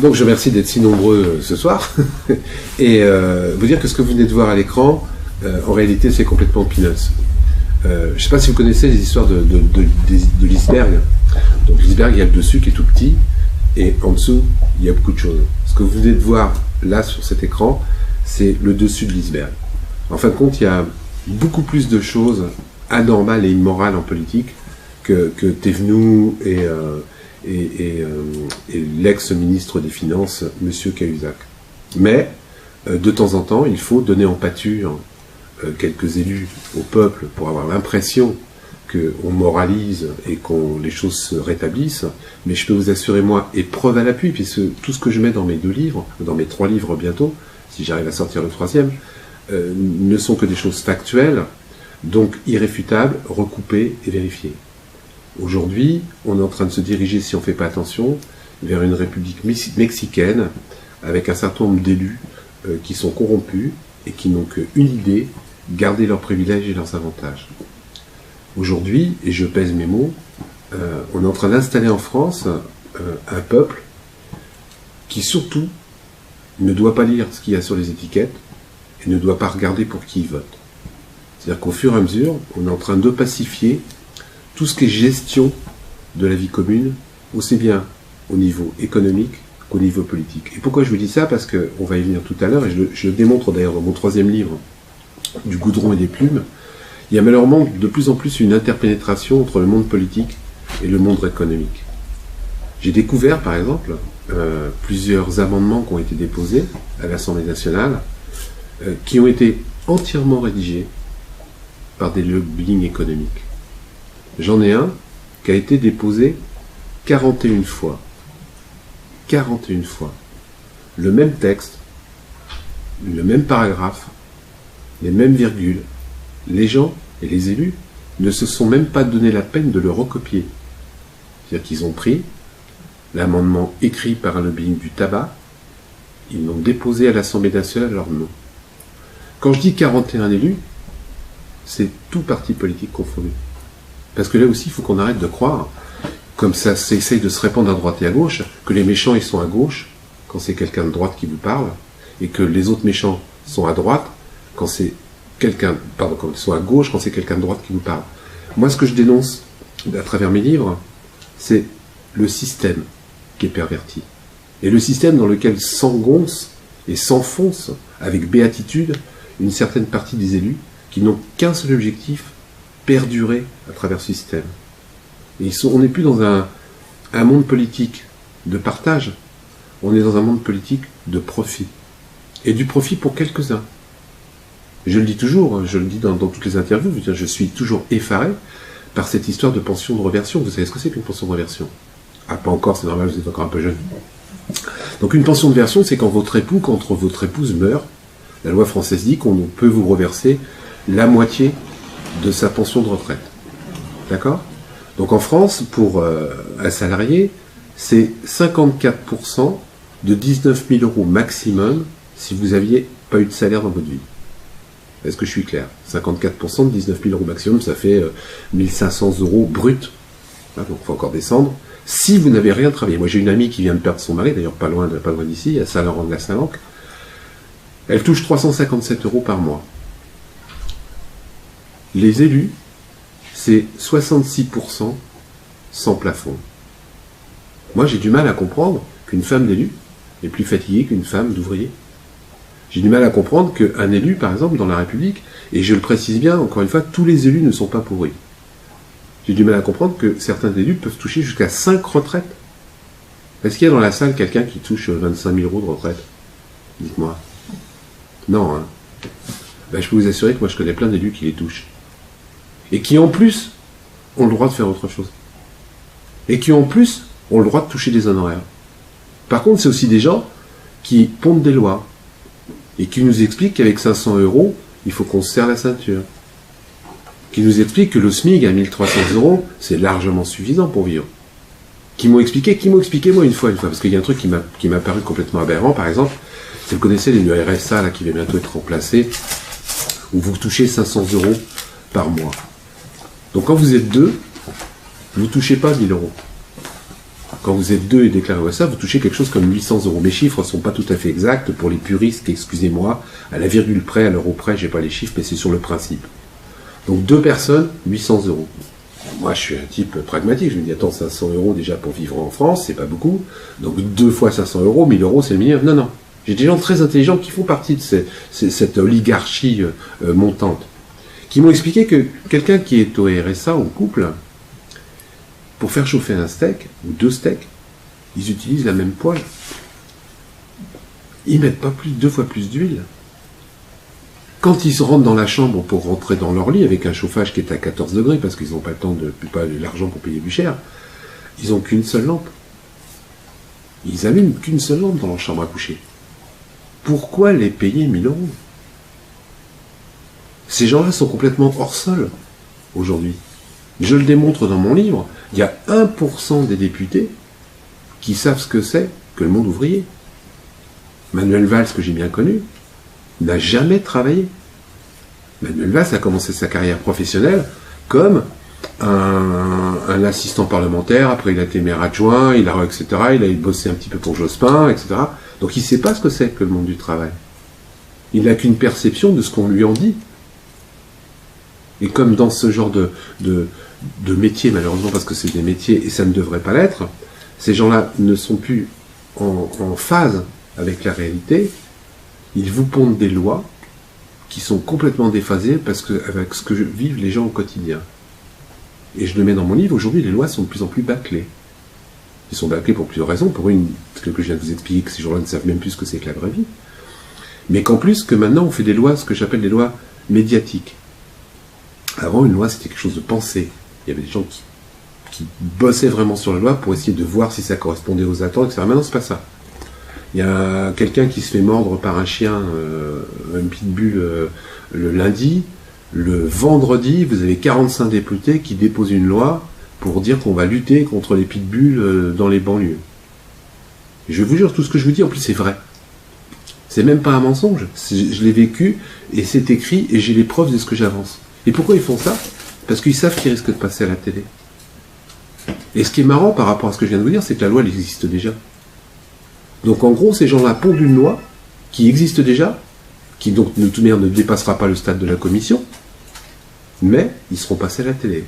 Donc je remercie d'être si nombreux ce soir et vous dire que ce que vous venez de voir à l'écran, en réalité c'est complètement peanuts. Je ne sais pas si vous connaissez les histoires de l'iceberg. Donc l'iceberg, il y a le dessus qui est tout petit et en dessous il y a beaucoup de choses. Ce que vous venez de voir là sur cet écran, c'est le dessus de l'iceberg. En fin de compte, il y a beaucoup plus de choses anormales et immorales en politique que Thévenoud et l'ex-ministre des Finances, M. Cahuzac. Mais, de temps en temps, il faut donner en pâture quelques élus au peuple pour avoir l'impression qu'on moralise et que les choses se rétablissent. Mais je peux vous assurer, moi, et preuve à l'appui, puisque tout ce que je mets dans mes 2 livres, dans mes 3 livres bientôt, si j'arrive à sortir le 3e, ne sont que des choses factuelles, donc irréfutables, recoupées et vérifiées. Aujourd'hui, on est en train de se diriger, si on ne fait pas attention, vers une république mexicaine, avec un certain nombre d'élus qui sont corrompus et qui n'ont qu'une idée, garder leurs privilèges et leurs avantages. Aujourd'hui, et je pèse mes mots, on est en train d'installer en France un peuple qui surtout ne doit pas lire ce qu'il y a sur les étiquettes et ne doit pas regarder pour qui il vote. C'est-à-dire qu'au fur et à mesure, on est en train de pacifier tout ce qui est gestion de la vie commune, aussi bien au niveau économique qu'au niveau politique. Et pourquoi je vous dis ça? Parce qu'on va y venir tout à l'heure, et je le démontre d'ailleurs dans mon 3e livre, du goudron et des plumes. Il y a malheureusement de plus en plus une interpénétration entre le monde politique et le monde économique. J'ai découvert, par exemple, plusieurs amendements qui ont été déposés à l'Assemblée nationale, qui ont été entièrement rédigés par des lobbying économiques. J'en ai un qui a été déposé 41 fois. 41 fois. Le même texte, le même paragraphe, les mêmes virgules. Les gens et les élus ne se sont même pas donné la peine de le recopier. C'est-à-dire qu'ils ont pris l'amendement écrit par un lobbying du tabac, ils l'ont déposé à l'Assemblée nationale à leur nom. Quand je dis 41 élus, c'est tout parti politique confondu. Parce que là aussi, il faut qu'on arrête de croire, comme ça s'essaye de se répandre à droite et à gauche, que les méchants, ils sont à gauche, quand c'est quelqu'un de droite qui vous parle, et que les autres méchants sont à droite, quand c'est quelqu'un, pardon, quand ils sont à gauche, quand c'est quelqu'un de droite qui vous parle. Moi, ce que je dénonce à travers mes livres, c'est le système qui est perverti. Et le système dans lequel s'engonce et s'enfonce, avec béatitude, une certaine partie des élus qui n'ont qu'un seul objectif, perdurer à travers ce système. Et on n'est plus dans un monde politique de partage, on est dans un monde politique de profit. Et du profit pour quelques-uns. Je le dis toujours, je le dis dans toutes les interviews, je suis toujours effaré par cette histoire de pension de reversion. Vous savez ce que c'est qu'une pension de reversion? Ah, pas encore, c'est normal, vous êtes encore un peu jeune. Donc une pension de version, c'est quand votre épouse meurt, la loi française dit qu'on peut vous reverser la moitié de sa pension de retraite. D'accord? Donc en France, pour un salarié, c'est 54% de 19 000 euros maximum si vous n'aviez pas eu de salaire dans votre vie. Est-ce que je suis clair? 54% de 19 000 euros maximum, ça fait 1 500 euros brut. Hein, donc il faut encore descendre. Si vous n'avez rien travaillé. Moi j'ai une amie qui vient de perdre son mari, d'ailleurs pas loin d'ici, à Saint-Laurent-de-la-Salanque. Elle touche 357 euros par mois. Les élus, c'est 66% sans plafond. Moi, j'ai du mal à comprendre qu'une femme d'élu est plus fatiguée qu'une femme d'ouvrier. J'ai du mal à comprendre qu'un élu, par exemple, dans la République, et je le précise bien, encore une fois, tous les élus ne sont pas pourris. J'ai du mal à comprendre que certains élus peuvent toucher jusqu'à 5 retraites. Est-ce qu'il y a dans la salle quelqu'un qui touche 25 000 euros de retraite? Dites-moi. Non, hein. Ben, je peux vous assurer que moi, je connais plein d'élus qui les touchent. Et qui, en plus, ont le droit de faire autre chose. Et qui, en plus, ont le droit de toucher des honoraires. Par contre, c'est aussi des gens qui pondent des lois et qui nous expliquent qu'avec 500 euros, il faut qu'on se serre la ceinture. Qui nous expliquent que le SMIC à 1300 euros, c'est largement suffisant pour vivre. Qui m'ont expliqué moi une fois, parce qu'il y a un truc qui m'a paru complètement aberrant, par exemple, si vous connaissez le RSA là, qui va bientôt être remplacé, où vous touchez 500 euros par mois. Donc quand vous êtes deux, vous ne touchez pas 1000 euros. quand vous êtes 2 et déclarez au RSA, vous touchez quelque chose comme 800 euros. Mes chiffres ne sont pas tout à fait exacts pour les puristes, excusez-moi, à la virgule près, à l'euro près, j'ai pas les chiffres, mais c'est sur le principe. Donc 2 personnes, 800 euros. Moi, je suis un type pragmatique, je me dis, attends, 500 euros déjà pour vivre en France, c'est pas beaucoup. Donc 2 fois 500 euros, 1000 euros, c'est le minimum. Non, non. J'ai des gens très intelligents qui font partie de cette oligarchie montante, qui m'ont expliqué que quelqu'un qui est au RSA, au couple, pour faire chauffer un steak, ou 2 steaks, ils utilisent la même poêle. Ils mettent pas plus 2 fois plus d'huile. Quand ils se rentrent dans la chambre pour rentrer dans leur lit, avec un chauffage qui est à 14 degrés, parce qu'ils n'ont pas le temps pas l'argent pour payer plus cher, ils n'ont qu'une seule lampe. Ils allument qu'une seule lampe dans leur chambre à coucher. Pourquoi les payer 1000 euros? Ces gens-là sont complètement hors sol, aujourd'hui. Je le démontre dans mon livre, il y a 1% des députés qui savent ce que c'est que le monde ouvrier. Manuel Valls, que j'ai bien connu, n'a jamais travaillé. Manuel Valls a commencé sa carrière professionnelle comme un assistant parlementaire, après il a été maire adjoint, etc. Il a bossé un petit peu pour Jospin, etc. Donc il ne sait pas ce que c'est que le monde du travail. Il n'a qu'une perception de ce qu'on lui en dit. Et comme dans ce genre de métier, malheureusement, parce que c'est des métiers et ça ne devrait pas l'être, ces gens-là ne sont plus en phase avec la réalité. Ils vous pondent des lois qui sont complètement déphasées avec ce que vivent les gens au quotidien. Et je le mets dans mon livre, aujourd'hui les lois sont de plus en plus bâclées. Ils sont bâclés pour plusieurs raisons. Pour une, ce que je viens de vous expliquer, que ces gens-là ne savent même plus ce que c'est que la vraie vie. Mais qu'en plus, que maintenant on fait des lois, ce que j'appelle des lois médiatiques. Avant, une loi, c'était quelque chose de pensé. Il y avait des gens qui bossaient vraiment sur la loi pour essayer de voir si ça correspondait aux attentes, etc. Maintenant, c'est pas ça. Il y a quelqu'un qui se fait mordre par un chien, un pitbull, le lundi. Le vendredi, vous avez 45 députés qui déposent une loi pour dire qu'on va lutter contre les pitbulls dans les banlieues. Et je vous jure, tout ce que je vous dis, en plus, c'est vrai. C'est même pas un mensonge. Je l'ai vécu, et c'est écrit, et j'ai les preuves de ce que j'avance. Et pourquoi ils font ça? Parce qu'ils savent qu'ils risquent de passer à la télé. Et ce qui est marrant par rapport à ce que je viens de vous dire, c'est que la loi, elle existe déjà. Donc en gros, ces gens-là pondent une loi qui existe déjà, qui donc de toute manière ne dépassera pas le stade de la commission, mais ils seront passés à la télé.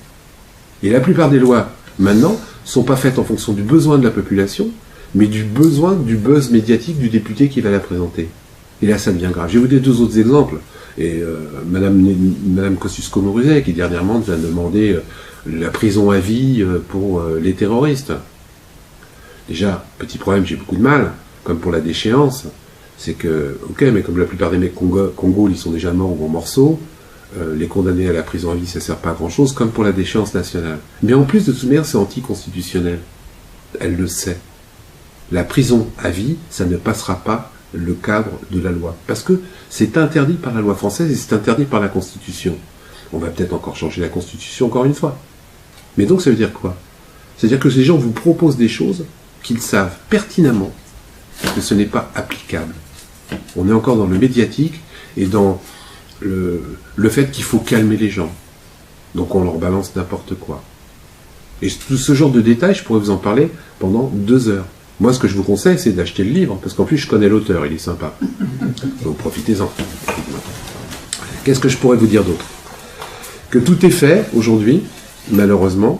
Et la plupart des lois, maintenant, ne sont pas faites en fonction du besoin de la population, mais du besoin du buzz médiatique du député qui va la présenter. Et là, ça devient grave. Je vais vous donner 2 autres exemples. Et Madame Kosciusko-Morizet, qui dernièrement nous a demandé la prison à vie pour les terroristes. Déjà, petit problème, j'ai beaucoup de mal, comme pour la déchéance, c'est que, ok, mais comme la plupart des mecs Congo, ils sont déjà morts ou en morceaux, les condamner à la prison à vie, ça ne sert pas à grand-chose, comme pour la déchéance nationale. Mais en plus, de toute manière, c'est anticonstitutionnel. Elle le sait. La prison à vie, ça ne passera pas le cadre de la loi. Parce que c'est interdit par la loi française et c'est interdit par la Constitution. On va peut-être encore changer la Constitution encore une fois. Mais donc, ça veut dire quoi? C'est-à-dire que ces gens vous proposent des choses qu'ils savent pertinemment que ce n'est pas applicable. On est encore dans le médiatique et dans le fait qu'il faut calmer les gens. Donc on leur balance n'importe quoi. Et tout ce genre de détails, je pourrais vous en parler pendant 2 heures. Moi, ce que je vous conseille, c'est d'acheter le livre, parce qu'en plus, je connais l'auteur, il est sympa. Donc profitez-en. Qu'est-ce que je pourrais vous dire d'autre? Que tout est fait, aujourd'hui, malheureusement.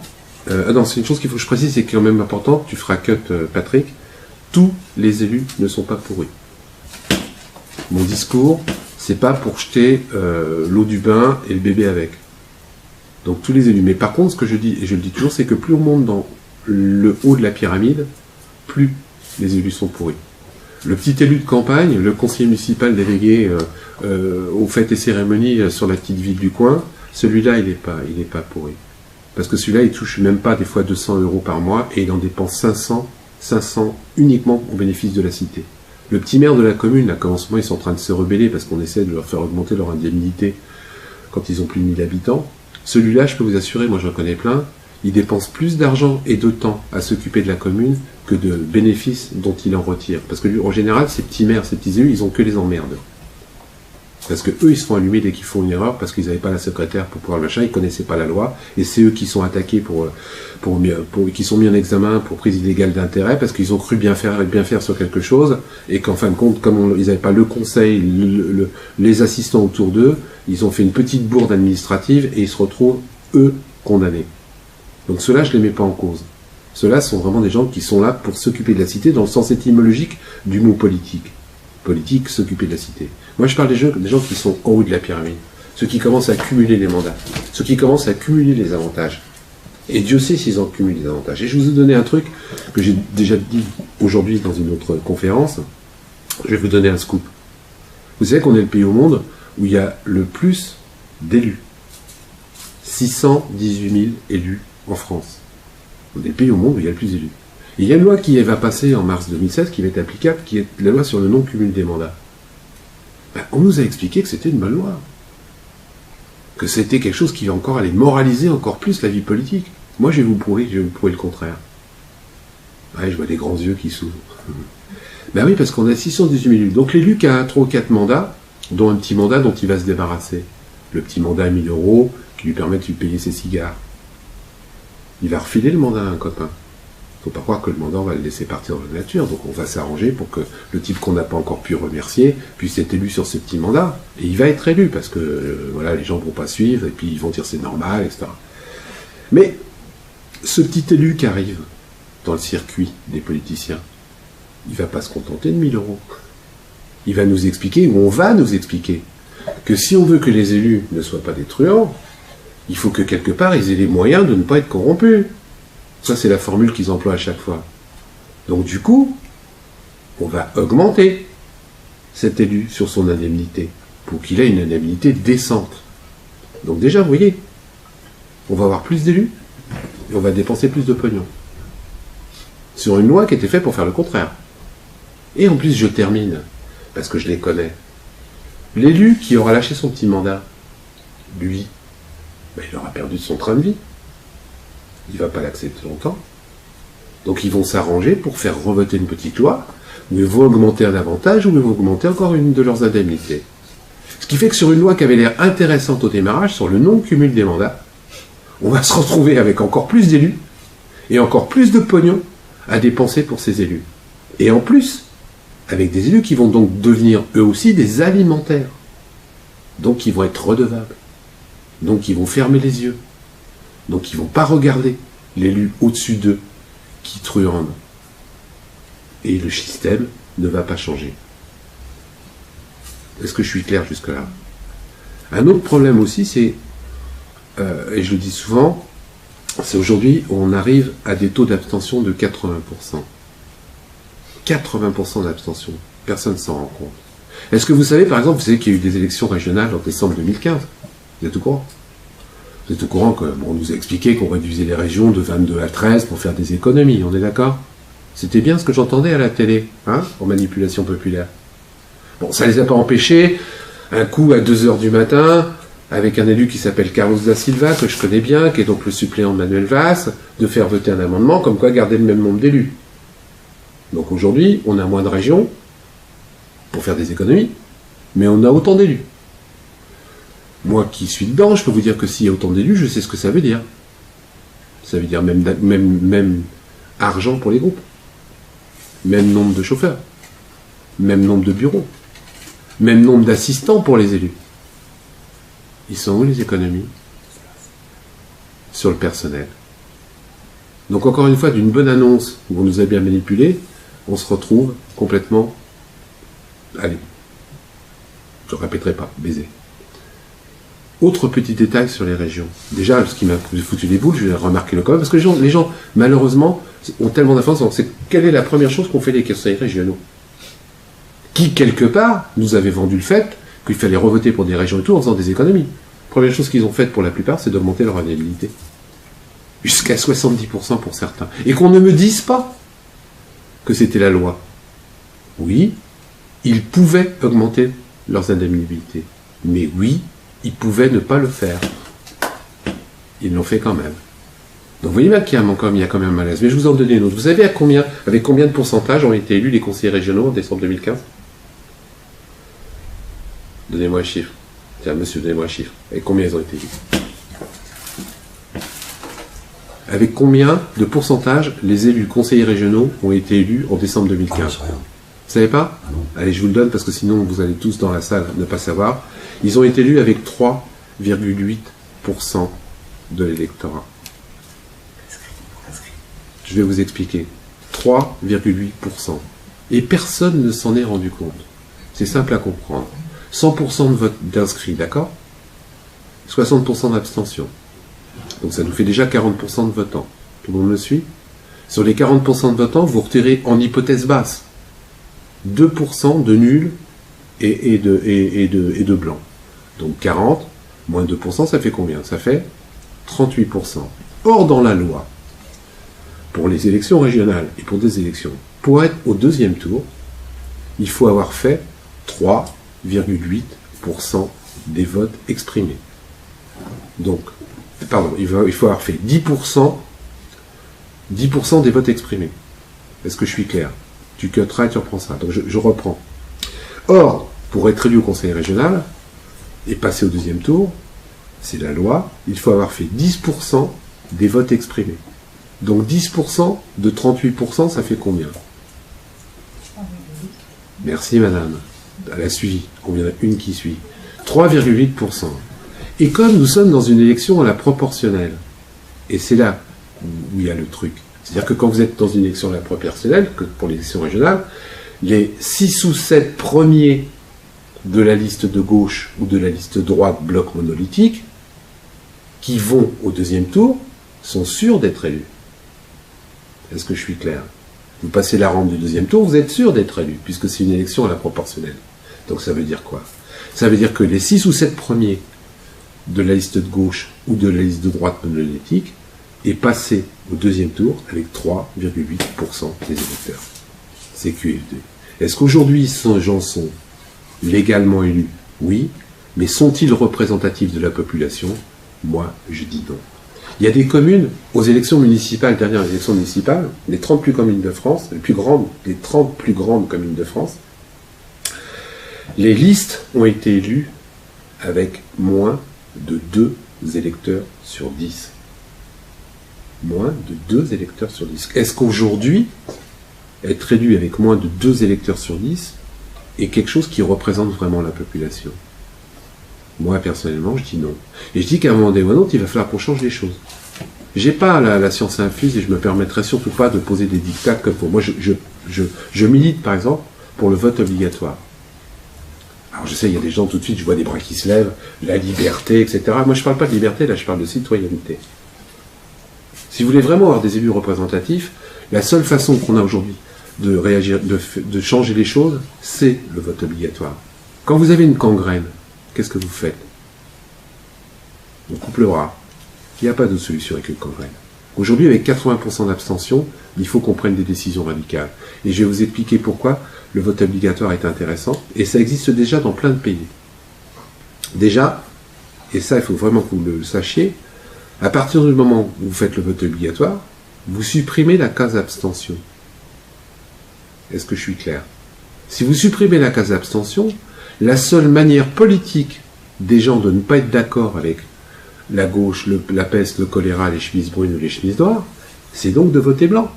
Non, c'est une chose qu'il faut que je précise, c'est quand même important, tu feras cut, Patrick. Tous les élus ne sont pas pourris. Mon discours, c'est pas pour jeter l'eau du bain et le bébé avec. Donc tous les élus. Mais par contre, ce que je dis, et je le dis toujours, c'est que plus on monte dans le haut de la pyramide, plus les élus sont pourris. Le petit élu de campagne, le conseiller municipal délégué aux fêtes et cérémonies sur la petite ville du coin, celui-là, il n'est pas pourri. Parce que celui-là, il touche même pas des fois 200 € par mois et il en dépense 500 uniquement au bénéfice de la cité. Le petit maire de la commune, là, comme en ce moment, ils sont en train de se rebeller parce qu'on essaie de leur faire augmenter leur indemnité quand ils ont plus de 1000 habitants. Celui-là, je peux vous assurer, moi j'en connais plein, il dépense plus d'argent et de temps à s'occuper de la commune que de bénéfices dont il en retire. Parce que lui, en général, ces petits maires, ces petits élus, ils ont que les emmerdes. Parce que eux, ils se font allumer dès qu'ils font une erreur, parce qu'ils n'avaient pas la secrétaire pour pouvoir le machin, ils connaissaient pas la loi, et c'est eux qui sont attaqués qui sont mis en examen pour prise illégale d'intérêt, parce qu'ils ont cru bien faire sur quelque chose, et qu'en fin de compte, comme ils n'avaient pas le conseil, les assistants autour d'eux, ils ont fait une petite bourde administrative, et ils se retrouvent, eux, condamnés. Donc ceux-là, je les mets pas en cause. Ceux-là sont vraiment des gens qui sont là pour s'occuper de la cité, dans le sens étymologique du mot politique. Politique, s'occuper de la cité. Moi, je parle des gens qui sont en haut de la pyramide. Ceux qui commencent à cumuler les mandats. Ceux qui commencent à cumuler les avantages. Et Dieu sait s'ils en cumulent les avantages. Et je vous ai donné un truc que j'ai déjà dit aujourd'hui dans une autre conférence. Je vais vous donner un scoop. Vous savez qu'on est le pays au monde où il y a le plus d'élus. 618 000 élus en France. On est le pays au monde où il y a le plus d'élus. Et il y a une loi qui va passer en mars 2016 qui va être applicable, qui est la loi sur le non-cumul des mandats. Ben, on nous a expliqué que c'était une bonne loi. Que c'était quelque chose qui va encore aller moraliser encore plus la vie politique. Moi, je vais vous prouver le contraire. Ouais, je vois des grands yeux qui s'ouvrent. Ben oui, parce qu'on a 618 000 élus. Donc l'élu qui a 3 ou 4 mandats, dont un petit mandat dont il va se débarrasser. Le petit mandat à 1 000 € qui lui permet de lui payer ses cigares. Il va refiler le mandat à un copain. Il ne faut pas croire que le mandat, on va le laisser partir dans la nature. Donc on va s'arranger pour que le type qu'on n'a pas encore pu remercier puisse être élu sur ce petit mandat. Et il va être élu parce que voilà, les gens ne vont pas suivre et puis ils vont dire c'est normal, etc. Mais ce petit élu qui arrive dans le circuit des politiciens, il ne va pas se contenter de 1 000 €. Il va nous expliquer, ou on va nous expliquer, que si on veut que les élus ne soient pas des truands, il faut que quelque part ils aient les moyens de ne pas être corrompus. Ça, c'est la formule qu'ils emploient à chaque fois. Donc, du coup, on va augmenter cet élu sur son indemnité pour qu'il ait une indemnité décente. Donc, déjà, vous voyez, on va avoir plus d'élus et on va dépenser plus de pognon. Sur une loi qui était faite pour faire le contraire. Et en plus, je termine, parce que je les connais. L'élu qui aura lâché son petit mandat, lui, ben, il aura perdu de son train de vie. Il ne va pas l'accepter longtemps. Donc ils vont s'arranger pour faire revoter une petite loi où ils vont augmenter un avantage ou ils vont augmenter encore une de leurs indemnités. Ce qui fait que sur une loi qui avait l'air intéressante au démarrage, sur le non-cumul des mandats, on va se retrouver avec encore plus d'élus et encore plus de pognon à dépenser pour ces élus. Et en plus, avec des élus qui vont donc devenir eux aussi des alimentaires. Donc ils vont être redevables. Donc ils vont fermer les yeux. Donc ils ne vont pas regarder l'élu au-dessus d'eux qui truande. Et le système ne va pas changer. Est-ce que je suis clair jusque-là? Un autre problème aussi, c'est, et je le dis souvent, c'est aujourd'hui on arrive à des taux d'abstention de 80%. 80% d'abstention. Personne ne s'en rend compte. Est-ce que vous savez, par exemple, vous savez qu'il y a eu des élections régionales en décembre 2015? Vous êtes au courant? Vous êtes au courant qu'on nous a expliqué qu'on réduisait les régions de 22 à 13 pour faire des économies, on est d'accord? C'était bien ce que j'entendais à la télé, hein, en manipulation populaire. Bon, ça ne les a pas empêchés, un coup à 2 h du matin, avec un élu qui s'appelle Carlos da Silva, que je connais bien, qui est donc le suppléant de Manuel Valls, de faire voter un amendement comme quoi garder le même nombre d'élus. Donc aujourd'hui, on a moins de régions pour faire des économies, mais on a autant d'élus. Moi qui suis dedans, je peux vous dire que s'il y a autant d'élus, je sais ce que ça veut dire. Ça veut dire même argent pour les groupes. Même nombre de chauffeurs. Même nombre de bureaux. Même nombre d'assistants pour les élus. Ils sont où les économies? Sur le personnel. Donc encore une fois, d'une bonne annonce où on nous a bien manipulés, on se retrouve complètement... Allez, je ne répéterai pas, baiser. Autre petit détail sur les régions. Déjà, ce qui m'a foutu les boules, je vais remarquer le quand même, parce que les gens, malheureusement, ont tellement d'influence. On sait quelle est la première chose qu'ont fait les conseils régionaux. Qui, quelque part, nous avait vendu le fait qu'il fallait revoter pour des régions et tout en faisant des économies. Première chose qu'ils ont faite pour la plupart, c'est d'augmenter leur indemnité. Jusqu'à 70% pour certains. Et qu'on ne me dise pas que c'était la loi. Oui, ils pouvaient augmenter leurs indemnités. Mais oui, ils pouvaient ne pas le faire. Ils l'ont fait quand même. Donc vous voyez bien qu'il y a quand même un malaise. Mais je vous en donne une autre. Vous savez avec combien de pourcentage ont été élus les conseillers régionaux en décembre 2015? Donnez-moi un chiffre. Tiens, monsieur, donnez-moi un chiffre. Et combien ils ont été élus? Avec combien de pourcentage les élus conseillers régionaux ont été élus en décembre 2015? Ah, je sais rien. Vous savez pas? Ah non. Allez, je vous le donne parce que sinon vous allez tous dans la salle ne pas savoir. Ils ont été élus avec 3,8% de l'électorat. Je vais vous expliquer. 3,8%. Et personne ne s'en est rendu compte. C'est simple à comprendre. 100% de vote d'inscrits, d'accord? 60% d'abstention. Donc ça nous fait déjà 40% de votants. Tout le monde me suit? Sur les 40% de votants, vous retirez en hypothèse basse 2% de nuls et de blancs. Donc 40 moins 2%, ça fait combien? Ça fait 38%. Or, dans la loi, pour les élections régionales et pour des élections, pour être au deuxième tour, il faut avoir fait 3,8% des votes exprimés. Donc, pardon, il faut avoir fait 10% des votes exprimés. Est-ce que je suis clair? Tu cutteras et tu reprends ça. Donc je reprends. Or, pour être élu au conseil régional et passer au deuxième tour, c'est la loi, il faut avoir fait 10% des votes exprimés. Donc 10% de 38%, ça fait combien? Merci madame. Elle a suivi. On vient une qui suit. 3,8%. Et comme nous sommes dans une élection à la proportionnelle, et c'est là où il y a le truc, c'est-à-dire que quand vous êtes dans une élection à la proportionnelle, que pour l'élection régionale, les 6 ou 7 premiers de la liste de gauche ou de la liste droite bloc monolithique, qui vont au deuxième tour, sont sûrs d'être élus. Est-ce que je suis clair? Vous passez la rampe du deuxième tour, vous êtes sûr d'être élu, puisque c'est une élection à la proportionnelle. Donc ça veut dire quoi? Ça veut dire que les 6 ou 7 premiers de la liste de gauche ou de la liste de droite monolithique est passé au deuxième tour avec 3,8% des électeurs. C'est QFD. Est-ce qu'aujourd'hui ces gens sont légalement élus? Oui. Mais sont-ils représentatifs de la population? Moi, je dis non. Il y a des communes, aux élections municipales, dernières élections municipales, les 30 plus communes de France, les 30 plus grandes communes de France, les listes ont été élues avec moins de 2 électeurs sur 10. Moins de 2 électeurs sur 10. Est-ce qu'aujourd'hui, être élu avec moins de 2 électeurs sur 10 est quelque chose qui représente vraiment la population? Moi, personnellement, je dis non. Et je dis qu'à un moment donné ou à un autre, il va falloir qu'on change les choses. J'ai pas la science infuse et je me permettrai surtout pas de poser des dictats comme pour moi. Je milite, par exemple, pour le vote obligatoire. Alors je sais, il y a des gens tout de suite, je vois des bras qui se lèvent, la liberté, etc. Moi, je parle pas de liberté, là, je parle de citoyenneté. Si vous voulez vraiment avoir des élus représentatifs, la seule façon qu'on a aujourd'hui de réagir, de changer les choses, c'est le vote obligatoire. Quand vous avez une gangrène, qu'est-ce que vous faites? On coupe le bras. Il n'y a pas d'autre solution avec une gangrène. Aujourd'hui, avec 80% d'abstention, il faut qu'on prenne des décisions radicales. Et je vais vous expliquer pourquoi le vote obligatoire est intéressant. Et ça existe déjà dans plein de pays. Déjà, et ça, il faut vraiment que vous le sachiez, à partir du moment où vous faites le vote obligatoire, vous supprimez la case abstention. Est-ce que je suis clair? Si vous supprimez la case abstention, la seule manière politique des gens de ne pas être d'accord avec la gauche, la peste, le choléra, les chemises brunes ou les chemises noires, c'est donc de voter blanc.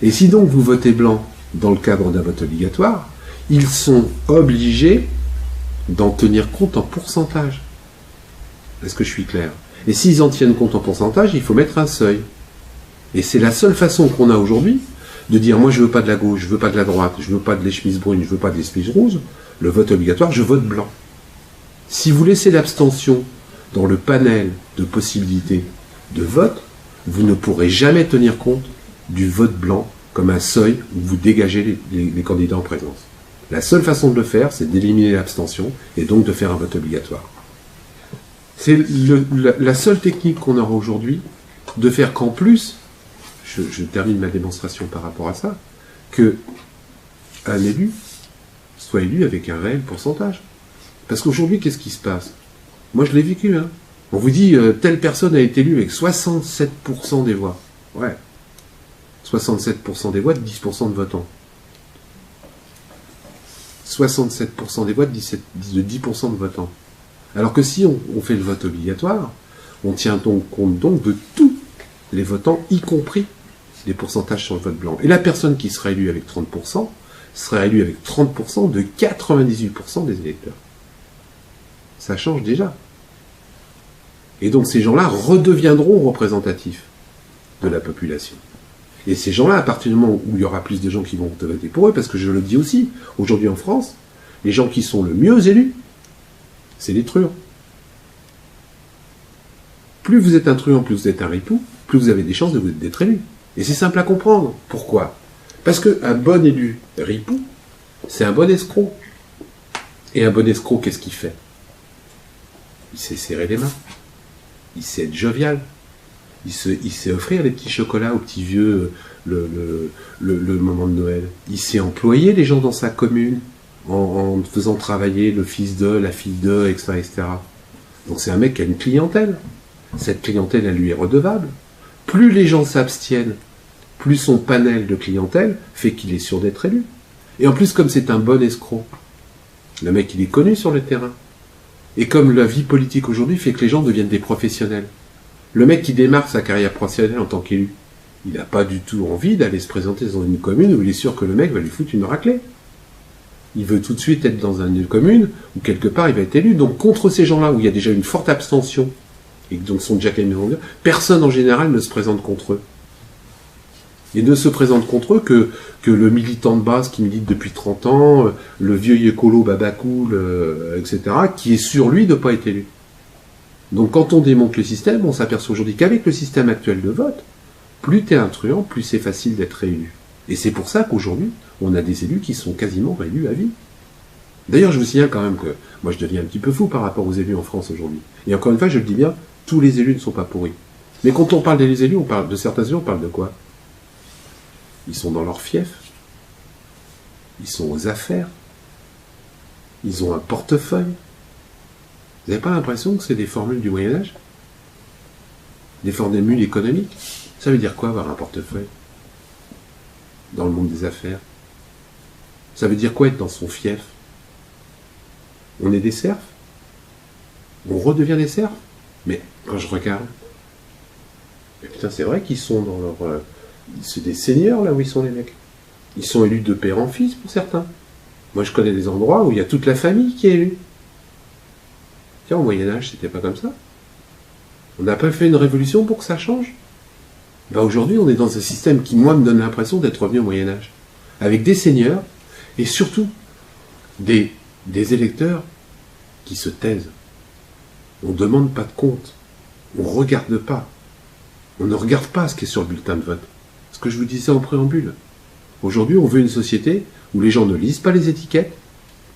Et si donc vous votez blanc dans le cadre d'un vote obligatoire, ils sont obligés d'en tenir compte en pourcentage. Est-ce que je suis clair? Et s'ils en tiennent compte en pourcentage, il faut mettre un seuil. Et c'est la seule façon qu'on a aujourd'hui de dire, moi je veux pas de la gauche, je veux pas de la droite, je veux pas de les chemises brunes, je veux pas des chemises rouges, le vote obligatoire, je vote blanc. Si vous laissez l'abstention dans le panel de possibilités de vote, vous ne pourrez jamais tenir compte du vote blanc comme un seuil où vous dégagez les candidats en présence. La seule façon de le faire, c'est d'éliminer l'abstention et donc de faire un vote obligatoire. C'est la seule technique qu'on aura aujourd'hui de faire qu'en plus, je termine ma démonstration par rapport à ça, que un élu soit élu avec un réel pourcentage. Parce qu'aujourd'hui, qu'est-ce qui se passe? Moi, je l'ai vécu. Hein. On vous dit, telle personne a été élue avec 67% des voix. Ouais. 67% des voix, 10% de votants. 67% des voix de 10% de votants. Alors que si on fait le vote obligatoire, on tient donc compte de tous les votants, y compris les pourcentages sur le vote blanc. Et la personne qui sera élue avec 30% sera élue avec 30% de 98% des électeurs. Ça change déjà. Et donc ces gens-là redeviendront représentatifs de la population. Et ces gens-là, à partir du moment où il y aura plus de gens qui vont voter pour eux, parce que je le dis aussi, aujourd'hui en France, les gens qui sont le mieux élus, c'est les truands. Plus vous êtes un truand, plus vous êtes un ripou, plus vous avez des chances d'être élu. Et c'est simple à comprendre. Pourquoi? Parce qu'un bon élu ripou, c'est un bon escroc. Et un bon escroc, qu'est-ce qu'il fait? Il sait serrer les mains. Il sait être jovial. Il sait offrir les petits chocolats aux petits vieux le moment de Noël. Il sait employer les gens dans sa commune en faisant travailler le fils de, la fille de, etc., etc. Donc c'est un mec qui a une clientèle. Cette clientèle, elle lui est redevable. Plus les gens s'abstiennent, plus son panel de clientèle fait qu'il est sûr d'être élu. Et en plus, comme c'est un bon escroc, le mec, il est connu sur le terrain. Et comme la vie politique aujourd'hui fait que les gens deviennent des professionnels. Le mec qui démarre sa carrière professionnelle en tant qu'élu, il n'a pas du tout envie d'aller se présenter dans une commune où il est sûr que le mec va lui foutre une raclée. Il veut tout de suite être dans une commune où quelque part il va être élu. Donc contre ces gens-là où il y a déjà une forte abstention, et donc sont déjà camionnés en guerre, personne en général ne se présente contre eux. Et ne se présente contre eux que le militant de base qui milite depuis 30 ans, le vieux écolo babacool, etc., qui est sûr, lui, de ne pas être élu. Donc quand on démonte le système, on s'aperçoit aujourd'hui qu'avec le système actuel de vote, plus tu es un truand, plus c'est facile d'être réélu. Et c'est pour ça qu'aujourd'hui, on a des élus qui sont quasiment réélus à vie. D'ailleurs, je vous signale quand même que moi je deviens un petit peu fou par rapport aux élus en France aujourd'hui. Et encore une fois, je le dis bien, tous les élus ne sont pas pourris. Mais quand on parle des élus, on parle de certains élus, on parle de quoi? Ils sont dans leur fief. Ils sont aux affaires. Ils ont un portefeuille. Vous n'avez pas l'impression que c'est des formules du Moyen-Âge? Des formules économiques? Ça veut dire quoi avoir un portefeuille dans le monde des affaires? Ça veut dire quoi être dans son fief? On est des serfs? On redevient des serfs? Mais quand je regarde, mais putain, c'est vrai qu'ils sont dans leur... c'est des seigneurs là où ils sont les mecs. Ils sont élus de père en fils pour certains. Moi je connais des endroits où il y a toute la famille qui est élue. Tiens, au Moyen-Âge, c'était pas comme ça. On n'a pas fait une révolution pour que ça change. Ben, aujourd'hui, on est dans un système qui, moi, me donne l'impression d'être revenu au Moyen-Âge. Avec des seigneurs et surtout des électeurs qui se taisent. On ne demande pas de compte. On ne regarde pas. On ne regarde pas ce qui est sur le bulletin de vote. Ce que je vous disais en préambule. Aujourd'hui, on veut une société où les gens ne lisent pas les étiquettes.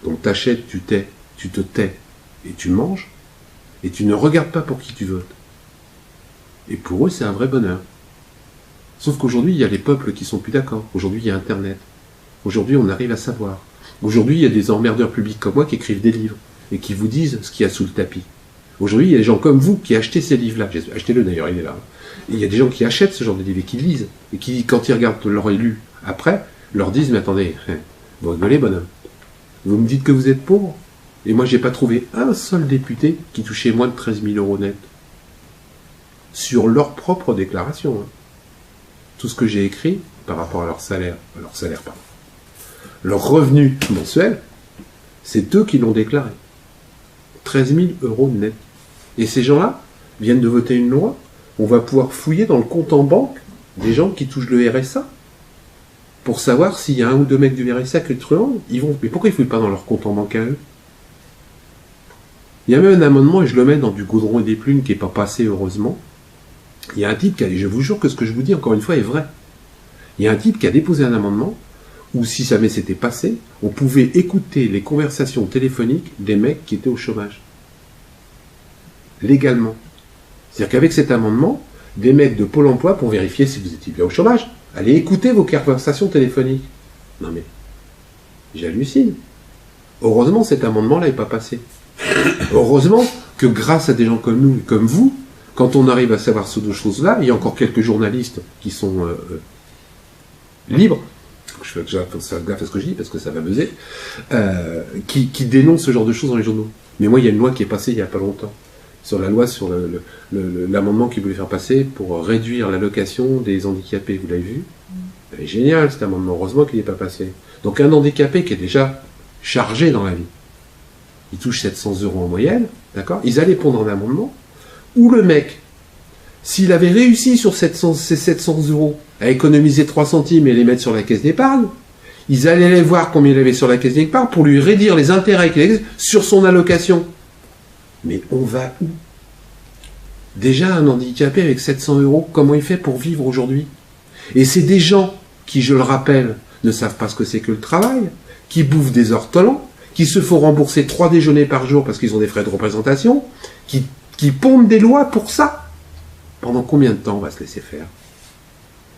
Donc t'achètes, tu te tais et tu manges. Et tu ne regardes pas pour qui tu votes. Et pour eux, c'est un vrai bonheur. Sauf qu'aujourd'hui, il y a les peuples qui sont plus d'accord. Aujourd'hui, il y a Internet. Aujourd'hui, on arrive à savoir. Aujourd'hui, il y a des emmerdeurs publics comme moi qui écrivent des livres et qui vous disent ce qu'il y a sous le tapis. Aujourd'hui, il y a des gens comme vous qui achetez ces livres-là. Achetez-le d'ailleurs, il est là. Et il y a des gens qui achètent ce genre de livres et qui lisent. Et qui, quand ils regardent leur élu après, leur disent, mais attendez, vous rigolez, bonhomme. Vous me dites que vous êtes pauvre. Et moi, j'ai pas trouvé un seul député qui touchait moins de 13 000 euros net. Sur leur propre déclaration. Hein. Tout ce que j'ai écrit par rapport à leur salaire, pardon. Leur revenu mensuel, c'est eux qui l'ont déclaré. 13 000 euros net. Et ces gens-là viennent de voter une loi. On va pouvoir fouiller dans le compte en banque des gens qui touchent le RSA pour savoir s'il y a un ou deux mecs du RSA qui truand. Mais pourquoi ils ne fouillent pas dans leur compte en banque à eux? Il y a même un amendement, et je le mets dans du goudron et des plumes qui n'est pas passé heureusement. Il y a un type qui a, je vous jure que ce que je vous dis encore une fois est vrai. Il y a un type qui a déposé un amendement où si jamais c'était passé, on pouvait écouter les conversations téléphoniques des mecs qui étaient au chômage. Légalement. C'est-à-dire qu'avec cet amendement, des mecs de Pôle emploi, pour vérifier si vous étiez bien au chômage, allez écouter vos conversations téléphoniques. Non mais, j'hallucine. Heureusement, cet amendement-là n'est pas passé. Heureusement que grâce à des gens comme nous et comme vous, quand on arrive à savoir ces deux choses-là, il y a encore quelques journalistes qui sont libres. Je je fais gaffe à ce que je dis, parce que ça va buzzer, qui dénonce ce genre de choses dans les journaux. Mais moi, il y a une loi qui est passée il n'y a pas longtemps, sur la loi, sur l'amendement qu'ils voulaient faire passer pour réduire l'allocation des handicapés. Vous l'avez vu? C'est génial cet amendement, heureusement qu'il n'est pas passé. Donc un handicapé qui est déjà chargé dans la vie, il touche 700 € en moyenne, d'accord? Ils allaient prendre un amendement où le mec, s'il avait réussi sur ces 700 € à économiser 3 centimes et les mettre sur la caisse d'épargne, ils allaient aller voir combien il avait sur la caisse d'épargne pour lui réduire les intérêts qu'il a sur son allocation. Mais on va où? Déjà, un handicapé avec 700 €, comment il fait pour vivre aujourd'hui? Et c'est des gens qui, je le rappelle, ne savent pas ce que c'est que le travail, qui bouffent des ortolans, qui se font rembourser 3 déjeuners par jour parce qu'ils ont des frais de représentation, qui pondent des lois pour ça. Pendant combien de temps on va se laisser faire?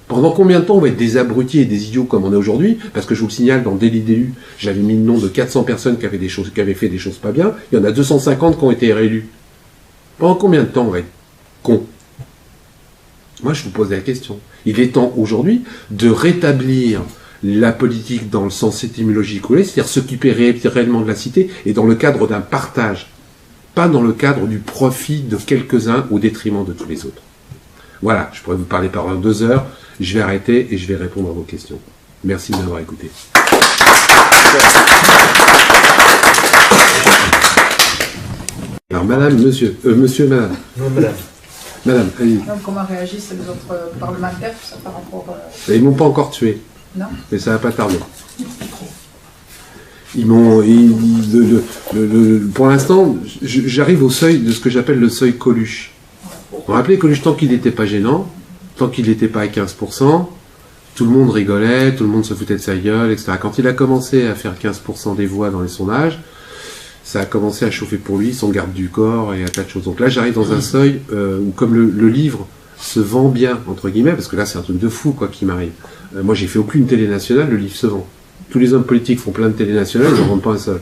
Pendant combien de temps on va être des abrutis et des idiots comme on est aujourd'hui? Parce que je vous le signale, dans le délit d'élu, j'avais mis le nom de 400 personnes qui avaient fait des choses pas bien. Il y en a 250 qui ont été réélus. Pendant combien de temps on va être cons? Moi, je vous pose la question. Il est temps aujourd'hui de rétablir la politique dans le sens étymologique, c'est-à-dire s'occuper réellement de la cité et dans le cadre d'un partage, pas dans le cadre du profit de quelques-uns au détriment de tous les autres. Voilà, je pourrais vous parler pendant 2 heures, je vais arrêter et je vais répondre à vos questions. Merci de m'avoir écouté. Alors, madame, monsieur, madame. Non, madame. Madame, allez. Comment réagissent les autres parlementaires tout ça, par rapport Ils m'ont pas encore tué. Non. Mais ça va pas tarder. Pour l'instant, j'arrive au seuil de ce que j'appelle le seuil Coluche. Vous vous rappelez, Coluche, tant qu'il n'était pas gênant, tant qu'il n'était pas à 15%, tout le monde rigolait, tout le monde se foutait de sa gueule, etc. Quand il a commencé à faire 15% des voix dans les sondages, ça a commencé à chauffer pour lui, son garde du corps et un tas de choses. Donc là, j'arrive dans un seuil où, comme le livre se vend bien, entre guillemets, parce que là, c'est un truc de fou, quoi, qui m'arrive. Moi, j'ai fait aucune télé nationale, le livre se vend. Tous les hommes politiques font plein de télé nationales, ils n'en vendent pas un seul.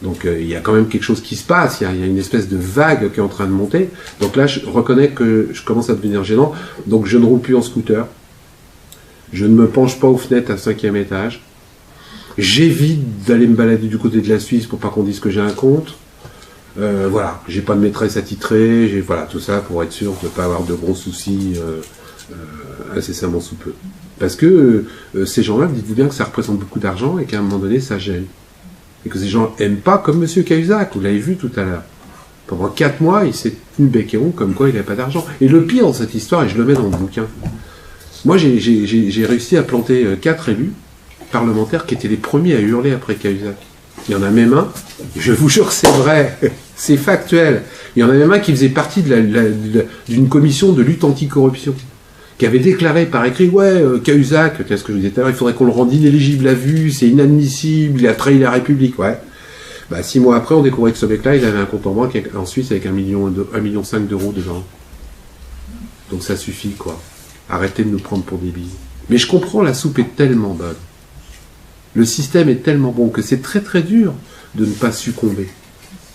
Donc, il y a quand même quelque chose qui se passe, il y a une espèce de vague qui est en train de monter. Donc là, je reconnais que je commence à devenir gênant. Donc, je ne roule plus en scooter. Je ne me penche pas aux fenêtres à 5e étage. J'évite d'aller me balader du côté de la Suisse pour pas qu'on dise que j'ai un compte. Voilà, j'ai pas de maîtresse attitrée, voilà, tout ça pour être sûr de ne pas avoir de gros soucis incessamment sous peu. Parce que ces gens-là, dites-vous bien que ça représente beaucoup d'argent et qu'à un moment donné, ça gêne. Et que ces gens n'aiment pas comme M. Cahuzac, vous l'avez vu tout à l'heure. Pendant 4 mois, il s'est tenu bec et rond comme quoi il n'avait pas d'argent. Et le pire dans cette histoire, et je le mets dans le bouquin, moi j'ai réussi à planter 4 élus parlementaires qui étaient les premiers à hurler après Cahuzac. Il y en a même un, je vous jure que c'est vrai, c'est factuel, il y en a même un qui faisait partie d'une commission de lutte anticorruption, qui avait déclaré par écrit, ouais, Cahuzac, qu'est-ce que je vous disais tout à l'heure, il faudrait qu'on le rende inéligible à vue, c'est inadmissible, il a trahi la République, ouais. Bah, 6 mois après, on découvrait que ce mec-là, il avait un compte en banque en Suisse avec 1,5 million d'euros dedans. Donc ça suffit, quoi. Arrêtez de nous prendre pour des billes. Mais je comprends, la soupe est tellement bonne. Le système est tellement bon que c'est très très dur de ne pas succomber.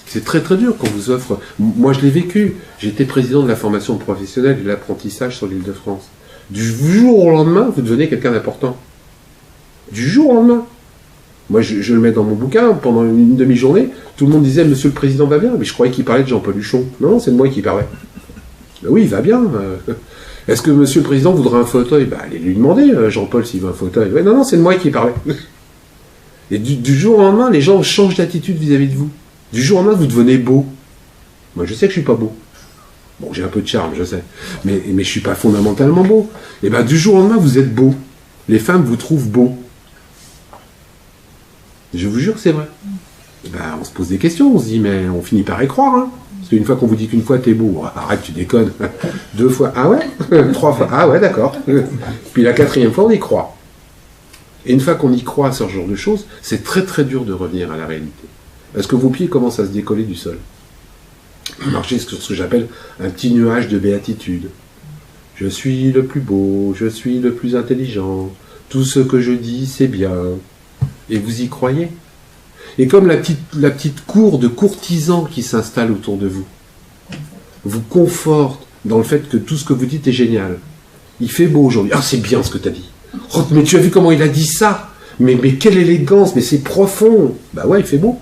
C'est très très dur qu'on vous offre... Moi je l'ai vécu, j'étais président de la formation professionnelle et de l'apprentissage sur l'Île-de-France. Du jour au lendemain, vous devenez quelqu'un d'important. Du jour au lendemain. Moi je le mets dans mon bouquin, pendant une demi-journée, tout le monde disait « Monsieur le Président va bien ?» Mais je croyais qu'il parlait de Jean-Paul Huchon. Non, c'est de moi qui parlait. Ben oui, il va bien. Est-ce que Monsieur le Président voudrait un fauteuil? Ben allez lui demander, Jean-Paul, s'il veut un fauteuil. Ouais, non, c'est de moi qui parlais. Et du jour au lendemain, les gens changent d'attitude vis-à-vis de vous. Du jour au lendemain, vous devenez beau. Moi, je sais que je suis pas beau. Bon, j'ai un peu de charme, je sais. Mais je suis pas fondamentalement beau. Et ben, du jour au lendemain, vous êtes beau. Les femmes vous trouvent beau. Je vous jure que c'est vrai. Et ben, on se pose des questions, on se dit, mais on finit par y croire, hein. Parce qu'une fois qu'on vous dit qu'une fois t'es beau, arrête, tu déconnes. 2 fois, ah ouais 3 fois, ah ouais, d'accord. Puis la 4e fois, on y croit. Et une fois qu'on y croit à ce genre de choses, c'est très très dur de revenir à la réalité. Parce que vos pieds commencent à se décoller du sol. Vous marchez sur ce que j'appelle un petit nuage de béatitude. Je suis le plus beau, je suis le plus intelligent, tout ce que je dis c'est bien. Et vous y croyez. Et comme la petite cour de courtisans qui s'installe autour de vous, vous conforte dans le fait que tout ce que vous dites est génial. Il fait beau aujourd'hui. Ah, c'est bien ce que tu as dit. Oh, mais tu as vu comment il a dit ça? Mais quelle élégance, mais c'est profond. Bah ouais, il fait beau.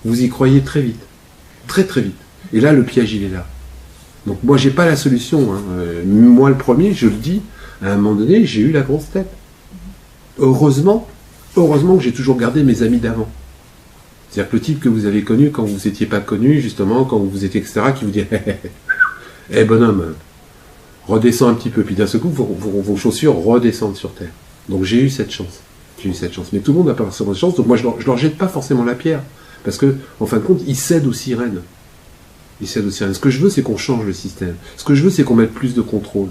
Vous y croyez très vite. Très très vite. Et là, le piège, il est là. Donc moi, j'ai pas la solution. Hein. Moi, le premier, je le dis, à un moment donné, j'ai eu la grosse tête. Heureusement que j'ai toujours gardé mes amis d'avant. C'est-à-dire que le type que vous avez connu quand vous n'étiez pas connu, justement, quand vous étiez, etc., qui vous dit « Eh bonhomme, redescends un petit peu », puis d'un seul coup, vos chaussures redescendent sur terre. Donc j'ai eu cette chance. Mais tout le monde n'a pas forcément cette chance, donc moi je leur jette pas forcément la pierre. Parce que, en fin de compte, ils cèdent aux sirènes. Ce que je veux, c'est qu'on change le système. Ce que je veux, c'est qu'on mette plus de contrôle.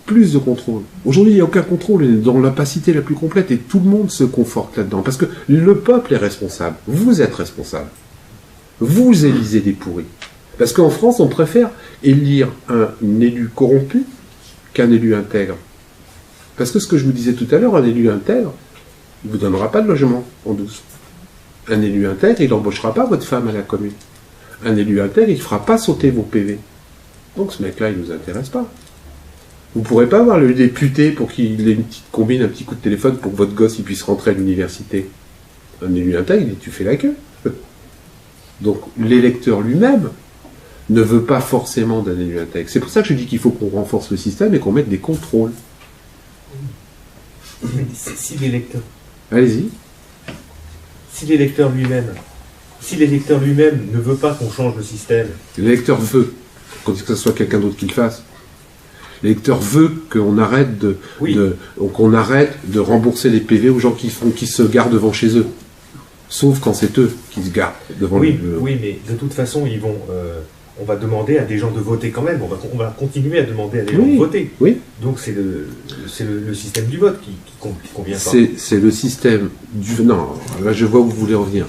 Plus de contrôle. Aujourd'hui, il n'y a aucun contrôle, on est dans l'opacité la plus complète et tout le monde se conforte là-dedans. Parce que le peuple est responsable. Vous êtes responsable. Vous élisez des pourris. Parce qu'en France, on préfère élire un élu corrompu qu'un élu intègre. Parce que ce que je vous disais tout à l'heure, un élu intègre, il ne vous donnera pas de logement en douce. Un élu intègre, il n'embauchera pas votre femme à la commune. Un élu intègre, il ne fera pas sauter vos PV. Donc ce mec-là, il ne nous intéresse pas. Vous ne pourrez pas avoir le député pour qu'il ait une petite combine, un petit coup de téléphone pour que votre gosse il puisse rentrer à l'université. Un élu intègre, il dit tu fais la queue. Donc l'électeur lui-même ne veut pas forcément d'un élu intègre. C'est pour ça que je dis qu'il faut qu'on renforce le système et qu'on mette des contrôles. Si l'électeur... Allez-y. Si l'électeur lui-même ne veut pas qu'on change le système... L'électeur veut, quand que ce soit quelqu'un d'autre qui le fasse. L'électeur veut qu'on arrête qu'on arrête de rembourser les PV aux gens qui se garent devant chez eux. Sauf quand c'est eux qui se garent devant Oui, mais de toute façon, ils vont... on va demander à des gens de voter quand même. On va continuer à demander à des gens de voter. Oui. Donc c'est le système du vote qui convient pas. C'est le système du... Non, là je vois où vous voulez en venir.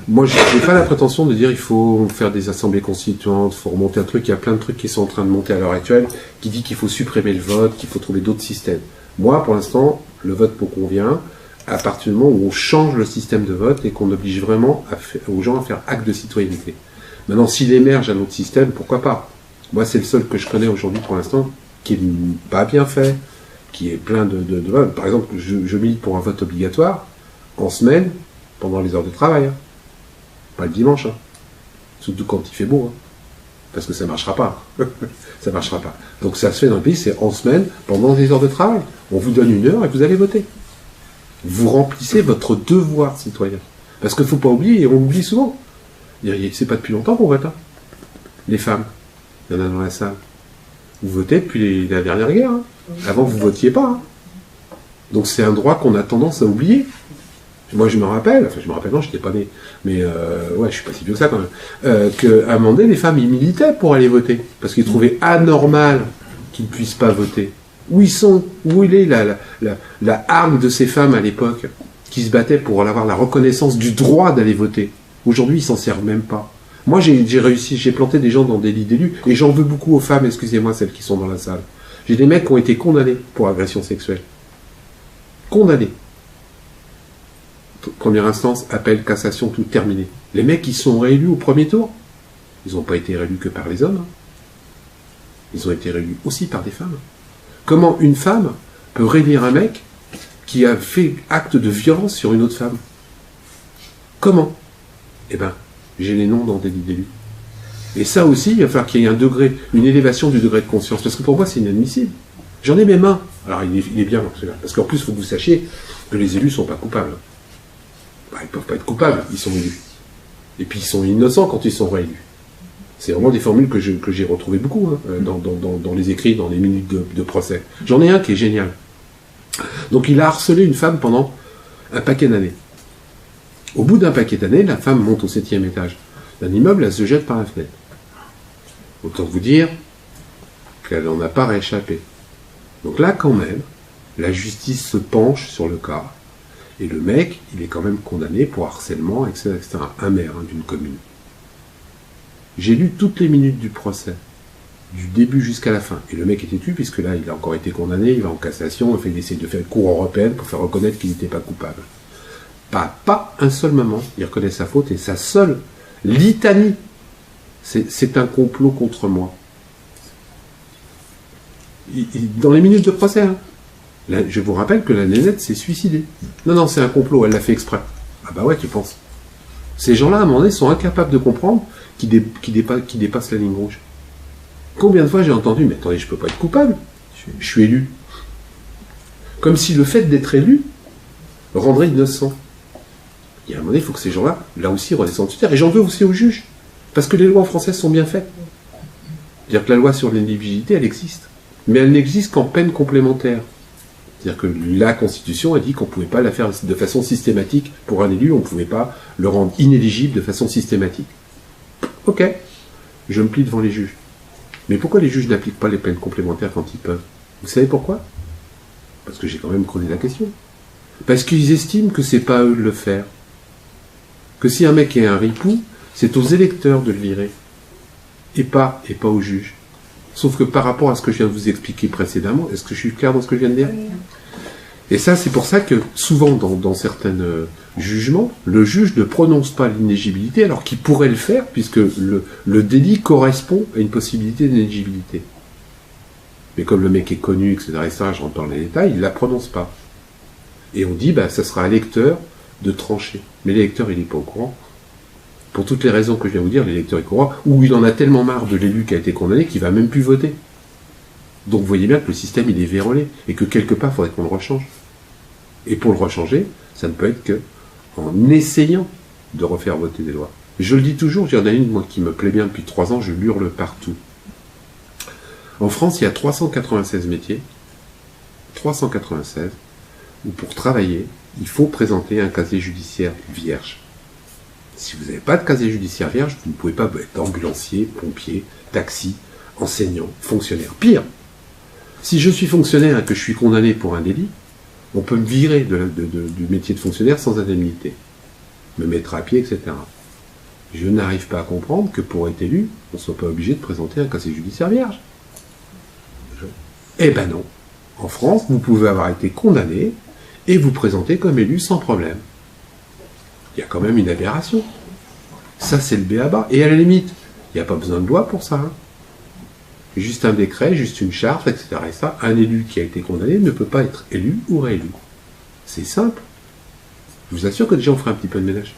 Moi, je n'ai pas la prétention de dire il faut faire des assemblées constituantes, il faut remonter un truc. Il y a plein de trucs qui sont en train de monter à l'heure actuelle, qui dit qu'il faut supprimer le vote, qu'il faut trouver d'autres systèmes. Moi, pour l'instant, le vote me convient à partir du moment où on change le système de vote et qu'on oblige vraiment aux gens à faire acte de citoyenneté. Maintenant, s'il émerge un autre système, pourquoi pas? Moi, c'est le seul que je connais aujourd'hui pour l'instant, qui est pas bien fait, qui est plein de par exemple, je milite pour un vote obligatoire en semaine, pendant les heures de travail. Hein. Pas le dimanche. Hein. Surtout quand il fait beau. Hein. Parce que ça ne marchera pas. Ça ne marchera pas. Donc ça se fait dans le pays, c'est en semaine, pendant les heures de travail. On vous donne 1 heure et vous allez voter. Vous remplissez votre devoir citoyen. Parce qu'il ne faut pas oublier, et on oublie souvent. C'est pas depuis longtemps qu'on vote. Hein. Les femmes, il y en a dans la salle. Vous votez depuis la dernière guerre. Hein. Avant, vous ne votiez pas. Hein. Donc c'est un droit qu'on a tendance à oublier. Moi, je me rappelle, non, je n'étais pas né, mais je suis pas si vieux que ça quand même, qu'à un moment donné, les femmes, ils militaient pour aller voter, parce qu'ils trouvaient anormal qu'ils ne puissent pas voter. Où ils sont? Où il est la arme de ces femmes à l'époque, qui se battaient pour avoir la reconnaissance du droit d'aller voter? Aujourd'hui, ils s'en servent même pas. Moi, j'ai réussi, j'ai planté des gens dans des lits d'élus, et j'en veux beaucoup aux femmes, excusez-moi, celles qui sont dans la salle. J'ai des mecs qui ont été condamnés pour agression sexuelle. Condamnés. Première instance, appel, cassation, tout terminé. Les mecs qui sont réélus au premier tour, ils n'ont pas été réélus que par les hommes. Ils ont été réélus aussi par des femmes. Comment une femme peut réélire un mec qui a fait acte de violence sur une autre femme? Comment? Eh ben, j'ai les noms dans des lits d'élus. Et ça aussi, il va falloir qu'il y ait une élévation du degré de conscience. Parce que pour moi, c'est inadmissible. J'en ai mes mains. Alors, il est bien, parce qu'en plus, il faut que vous sachiez que les élus ne sont pas coupables. Ils ne peuvent pas être coupables, ils sont élus. Et puis ils sont innocents quand ils sont réélus. C'est vraiment des formules que j'ai retrouvées beaucoup dans les écrits, dans les minutes de procès. J'en ai un qui est génial. Donc il a harcelé une femme pendant un paquet d'années. Au bout d'un paquet d'années, la femme monte au 7e étage d'un immeuble, elle se jette par la fenêtre. Autant vous dire qu'elle n'en a pas rééchappé. Donc là, quand même, la justice se penche sur le cas. Et le mec, il est quand même condamné pour harcèlement, etc. etc. Un maire d'une commune. J'ai lu toutes les minutes du procès, du début jusqu'à la fin. Et le mec était tué, puisque là, il a encore été condamné, il va en cassation, il essaie de faire une cour européenne pour faire reconnaître qu'il n'était pas coupable. Pas un seul moment, il reconnaît sa faute, et sa seule litanie, c'est un complot contre moi. Dans les minutes de procès, hein. Je vous rappelle que la nénette s'est suicidée. Non, c'est un complot, elle l'a fait exprès. Ah bah ouais, tu penses. Ces gens-là, à un moment donné, sont incapables de comprendre qu'ils dépassent la ligne rouge. Combien de fois j'ai entendu, mais attendez, je peux pas être coupable, je suis élu. Comme si le fait d'être élu rendrait innocent. Et à un moment donné, il faut que ces gens-là, là aussi, redescendent sur terre. Et j'en veux aussi aux juges. Parce que les lois françaises sont bien faites. C'est-à-dire que la loi sur l'éligibilité, elle existe. Mais elle n'existe qu'en peine complémentaire. C'est-à-dire que la Constitution a dit qu'on ne pouvait pas la faire de façon systématique pour un élu, on ne pouvait pas le rendre inéligible de façon systématique. Ok, je me plie devant les juges. Mais pourquoi les juges n'appliquent pas les peines complémentaires quand ils peuvent? Vous savez pourquoi? Parce que j'ai quand même creusé la question. Parce qu'ils estiment que c'est pas à eux de le faire. Que si un mec est un ripou, c'est aux électeurs de le virer. Et pas aux juges. Sauf que par rapport à ce que je viens de vous expliquer précédemment, est-ce que je suis clair dans ce que je viens de dire? Et ça, c'est pour ça que souvent dans certains jugements, le juge ne prononce pas l'inéligibilité alors qu'il pourrait le faire puisque le délit correspond à une possibilité d'inéligibilité. Mais comme le mec est connu, etc., et ça, je rentre dans les détails, il ne la prononce pas. Et on dit, ça sera à l'électeur de trancher. Mais l'électeur, il n'est pas au courant. Pour toutes les raisons que je viens de vous dire, l'électeur est au courant, ou il en a tellement marre de l'élu qui a été condamné qu'il ne va même plus voter. Donc vous voyez bien que le système, il est vérolé, et que quelque part, il faudrait qu'on le rechange. Et pour le rechanger, ça ne peut être que en essayant de refaire voter des lois. Je le dis toujours, il y en a une, moi, qui me plaît bien depuis 3 ans, je l'hurle partout. En France, il y a 396 métiers, 396, où pour travailler, il faut présenter un casier judiciaire vierge. Si vous n'avez pas de casier judiciaire vierge, vous ne pouvez pas être ambulancier, pompier, taxi, enseignant, fonctionnaire. Pire, si je suis fonctionnaire et que je suis condamné pour un délit, on peut me virer du métier de fonctionnaire sans indemnité, me mettre à pied, etc. Je n'arrive pas à comprendre que pour être élu, on ne soit pas obligé de présenter un casier judiciaire vierge. Eh ben non. En France, vous pouvez avoir été condamné et vous présenter comme élu sans problème. Il y a quand même une aberration. Ça, c'est le b.a.-ba. Et à la limite, il n'y a pas besoin de loi pour ça. Hein. Juste un décret, juste une charte, etc. Et ça, un élu qui a été condamné ne peut pas être élu ou réélu. C'est simple. Je vous assure que déjà, on ferait un petit peu de ménage.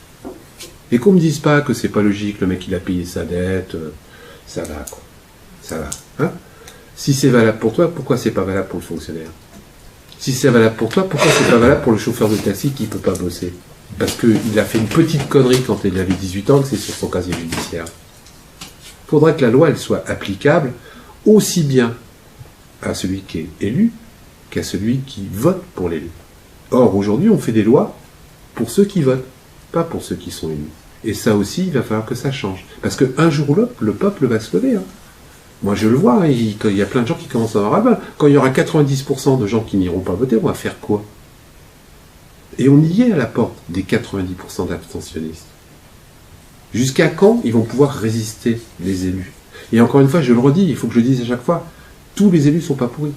Et qu'on ne me dise pas que c'est pas logique, le mec, il a payé sa dette, ça va, quoi. Ça va. Hein. Si c'est valable pour toi, pourquoi c'est pas valable pour le fonctionnaire? Si c'est valable pour toi, pourquoi c'est pas valable pour le chauffeur de taxi qui peut pas bosser? Parce qu'il a fait une petite connerie quand il avait 18 ans, que c'est sur son casier judiciaire. Il faudrait que la loi, elle soit applicable aussi bien à celui qui est élu qu'à celui qui vote pour l'élu. Or, aujourd'hui, on fait des lois pour ceux qui votent, pas pour ceux qui sont élus. Et ça aussi, il va falloir que ça change. Parce qu'un jour ou l'autre, le peuple va se lever. Hein. Moi, je le vois, hein, il y a plein de gens qui commencent à avoir ras-le-bol. Quand il y aura 90% de gens qui n'iront pas voter, on va faire quoi? Et on y est à la porte des 90% d'abstentionnistes. Jusqu'à quand ils vont pouvoir résister, les élus? Et encore une fois, je le redis, il faut que je le dise à chaque fois, tous les élus ne sont pas pourris.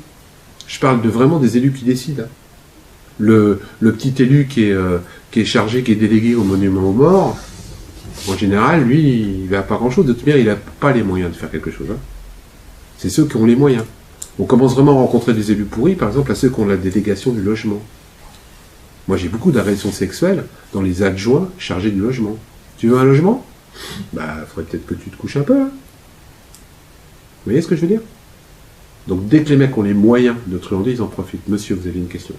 Je parle vraiment des élus qui décident. Hein. Le petit élu qui est chargé, qui est délégué au monument aux morts, en général, lui, il n'a pas grand-chose. De toute manière, il n'a pas les moyens de faire quelque chose. Hein. C'est ceux qui ont les moyens. On commence vraiment à rencontrer des élus pourris, par exemple, à ceux qui ont la délégation du logement. Moi, j'ai beaucoup d'agressions sexuelles dans les adjoints chargés du logement. Tu veux un logement? Bah, il faudrait peut-être que tu te couches un peu. Hein. Vous voyez ce que je veux dire? Donc, dès que les mecs ont les moyens de truander, ils en profitent. Monsieur, vous avez une question?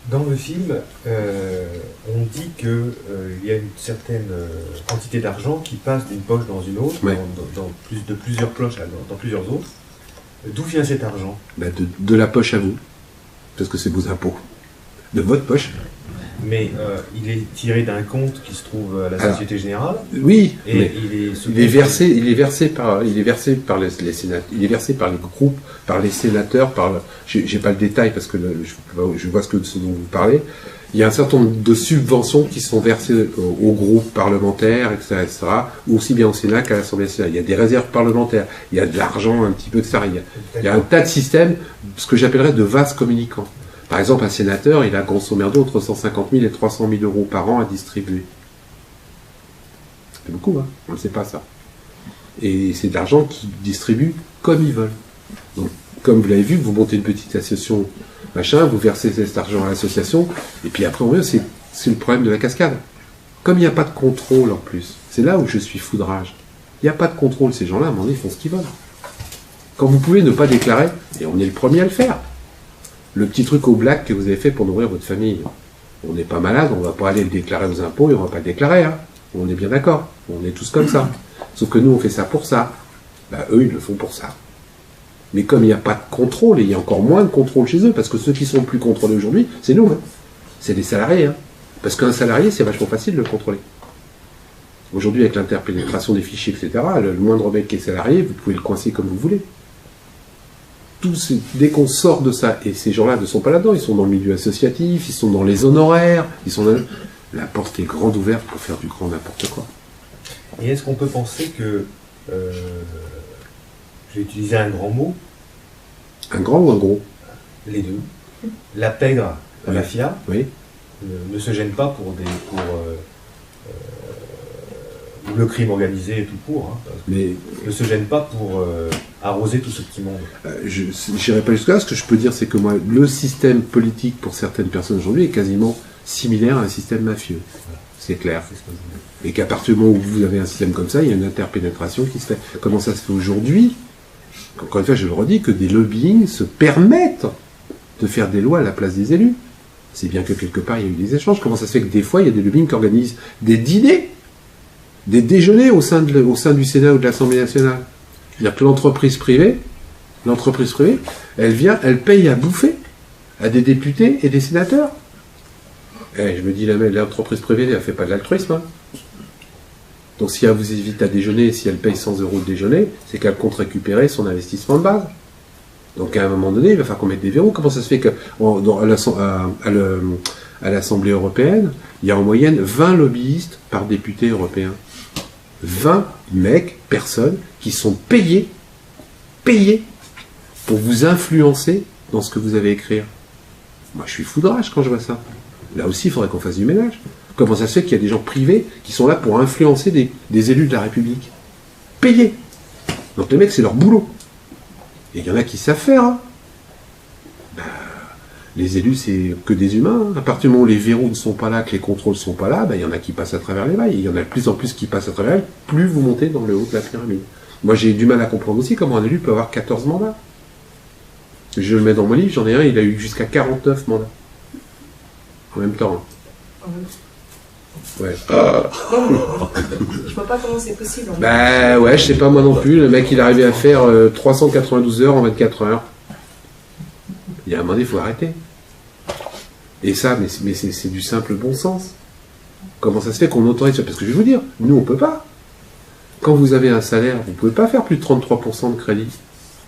Dans le film, on dit qu'il y a une certaine quantité d'argent qui passe d'une poche dans une autre, ouais. de plusieurs poches dans plusieurs autres. D'où vient cet argent? Bah de la poche à vous. Parce que c'est vos impôts. De votre poche. Mais il est tiré d'un compte qui se trouve à la Société Générale. Oui, et mais il est versé par les sénateurs, il est versé par les groupes, par les sénateurs, j'ai pas le détail parce que je vois ce dont vous parlez. Il y a un certain nombre de subventions qui sont versées aux groupes parlementaires, etc., ou aussi bien au Sénat qu'à l'Assemblée nationale. Il y a des réserves parlementaires, il y a de l'argent, un petit peu de ça. Il y a un tas de systèmes, ce que j'appellerais de vases communicants. Par exemple, un sénateur, il a grosso merdo entre 150 000 et 300 000 euros par an à distribuer. C'est beaucoup, hein, on ne sait pas ça. Et c'est de l'argent qu'ils distribuent comme ils veulent. Donc, comme vous l'avez vu, vous montez une petite association machin, vous versez cet argent à l'association, et puis après, c'est le problème de la cascade. Comme il n'y a pas de contrôle en plus, c'est là où je suis foudrage. Il n'y a pas de contrôle, ces gens-là, à un moment donné, ils font ce qu'ils veulent. Quand vous pouvez ne pas déclarer, et on est le premier à le faire, le petit truc au black que vous avez fait pour nourrir votre famille, on n'est pas malade, on ne va pas aller le déclarer aux impôts et on ne va pas le déclarer. Hein. On est bien d'accord, on est tous comme ça. Sauf que nous, on fait ça pour ça. Bah, eux, ils le font pour ça. Mais comme il n'y a pas de contrôle, et il y a encore moins de contrôle chez eux, parce que ceux qui sont le plus contrôlés aujourd'hui, c'est nous. Hein. C'est les salariés. Hein. Parce qu'un salarié, c'est vachement facile de le contrôler. Aujourd'hui, avec l'interpénétration des fichiers, etc., le moindre mec qui est salarié, vous pouvez le coincer comme vous voulez. Dès qu'on sort de ça, et ces gens-là ne sont pas là-dedans, ils sont dans le milieu associatif, ils sont dans les honoraires, ils sont dans... La porte est grande ouverte pour faire du grand n'importe quoi. Et est-ce qu'on peut penser que, je vais utiliser un grand mot, un grand ou un gros? Les deux, la pègre, la oui. mafia, oui. Ne se gêne pas pour le crime organisé et tout court, hein, mais ne se gêne pas pour arroser tout ce petit monde. Je n'irai pas jusque-là. Ce que je peux dire, c'est que moi, le système politique pour certaines personnes aujourd'hui est quasiment similaire à un système mafieux. Voilà. C'est clair. Et qu'à partir du moment où vous avez un système comme ça, il y a une interpénétration qui se fait. Comment ça se fait aujourd'hui? Encore une fois, je le redis, que des lobbying se permettent de faire des lois à la place des élus. C'est bien que quelque part, il y a eu des échanges. Comment ça se fait que des fois, il y a des lobbying qui organisent des dîners, des déjeuners au sein du Sénat ou de l'Assemblée nationale? C'est-à-dire que l'entreprise privée, elle vient, elle paye à bouffer à des députés et des sénateurs. Je me dis, l'entreprise privée, elle ne fait pas de l'altruisme. Hein. Donc si elle vous invite à déjeuner, si elle paye 100 € de déjeuner, c'est qu'elle compte récupérer son investissement de base. Donc à un moment donné, il va falloir qu'on mette des verrous. Comment ça se fait qu'à l'Assemblée européenne, il y a en moyenne 20 lobbyistes par député européen? 20 personnes, qui sont payés pour vous influencer dans ce que vous avez écrire. Moi, je suis foudrage quand je vois ça. Là aussi, il faudrait qu'on fasse du ménage. Comment ça se fait qu'il y a des gens privés qui sont là pour influencer des élus de la République? Payés. Donc les mecs, c'est leur boulot. Et il y en a qui savent faire. Hein. Les élus, c'est que des humains. Hein. À partir du moment où les verrous ne sont pas là, que les contrôles ne sont pas là, il y en a qui passent à travers les mailles. Il y en a de plus en plus qui passent à travers elles, plus vous montez dans le haut de la pyramide. Moi, j'ai du mal à comprendre aussi comment un élu peut avoir 14 mandats. Je le mets dans mon livre, j'en ai un, il a eu jusqu'à 49 mandats. En même temps. Hein. Ouais. Je vois pas comment c'est possible. Bah ouais, je sais pas moi non plus. Le mec, il arrivait à faire 392 heures en 24 heures. Il y a un moment donné, il faut arrêter. Et ça, mais c'est du simple bon sens. Comment ça se fait qu'on autorise ça? Parce que je vais vous dire, nous, on peut pas. Quand vous avez un salaire, vous pouvez pas faire plus de 33% de crédit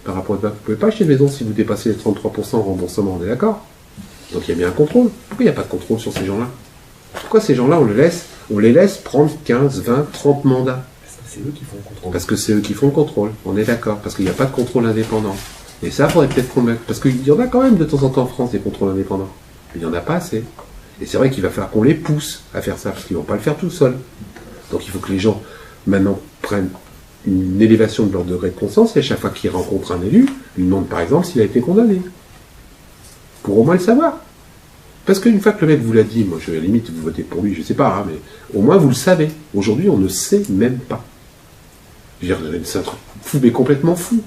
par rapport à ça. Vous pouvez pas acheter une maison si vous dépassez les 33% en remboursement, on est d'accord? Donc il y a bien un contrôle. Pourquoi il n'y a pas de contrôle sur ces gens-là? Pourquoi ces gens-là, on les laisse prendre 15, 20, 30 mandats? Parce que c'est eux qui font le contrôle. Parce que c'est eux qui font le contrôle, on est d'accord. Parce qu'il n'y a pas de contrôle indépendant. Et ça, il faudrait peut-être qu'on mette. Parce qu'il y en a quand même de temps en temps en France des contrôles indépendants. Mais il n'y en a pas assez. Et c'est vrai qu'il va falloir qu'on les pousse à faire ça, parce qu'ils ne vont pas le faire tout seuls. Donc il faut que les gens, maintenant, prennent une élévation de leur degré de conscience, et à chaque fois qu'ils rencontrent un élu, lui demandent par exemple s'il a été condamné. Pour au moins le savoir. Parce qu'une fois que le mec vous l'a dit, moi, à la limite, vous votez pour lui, je ne sais pas, hein, mais au moins vous le savez. Aujourd'hui, on ne sait même pas. Je veux dire, c'est un truc fou, mais complètement fou.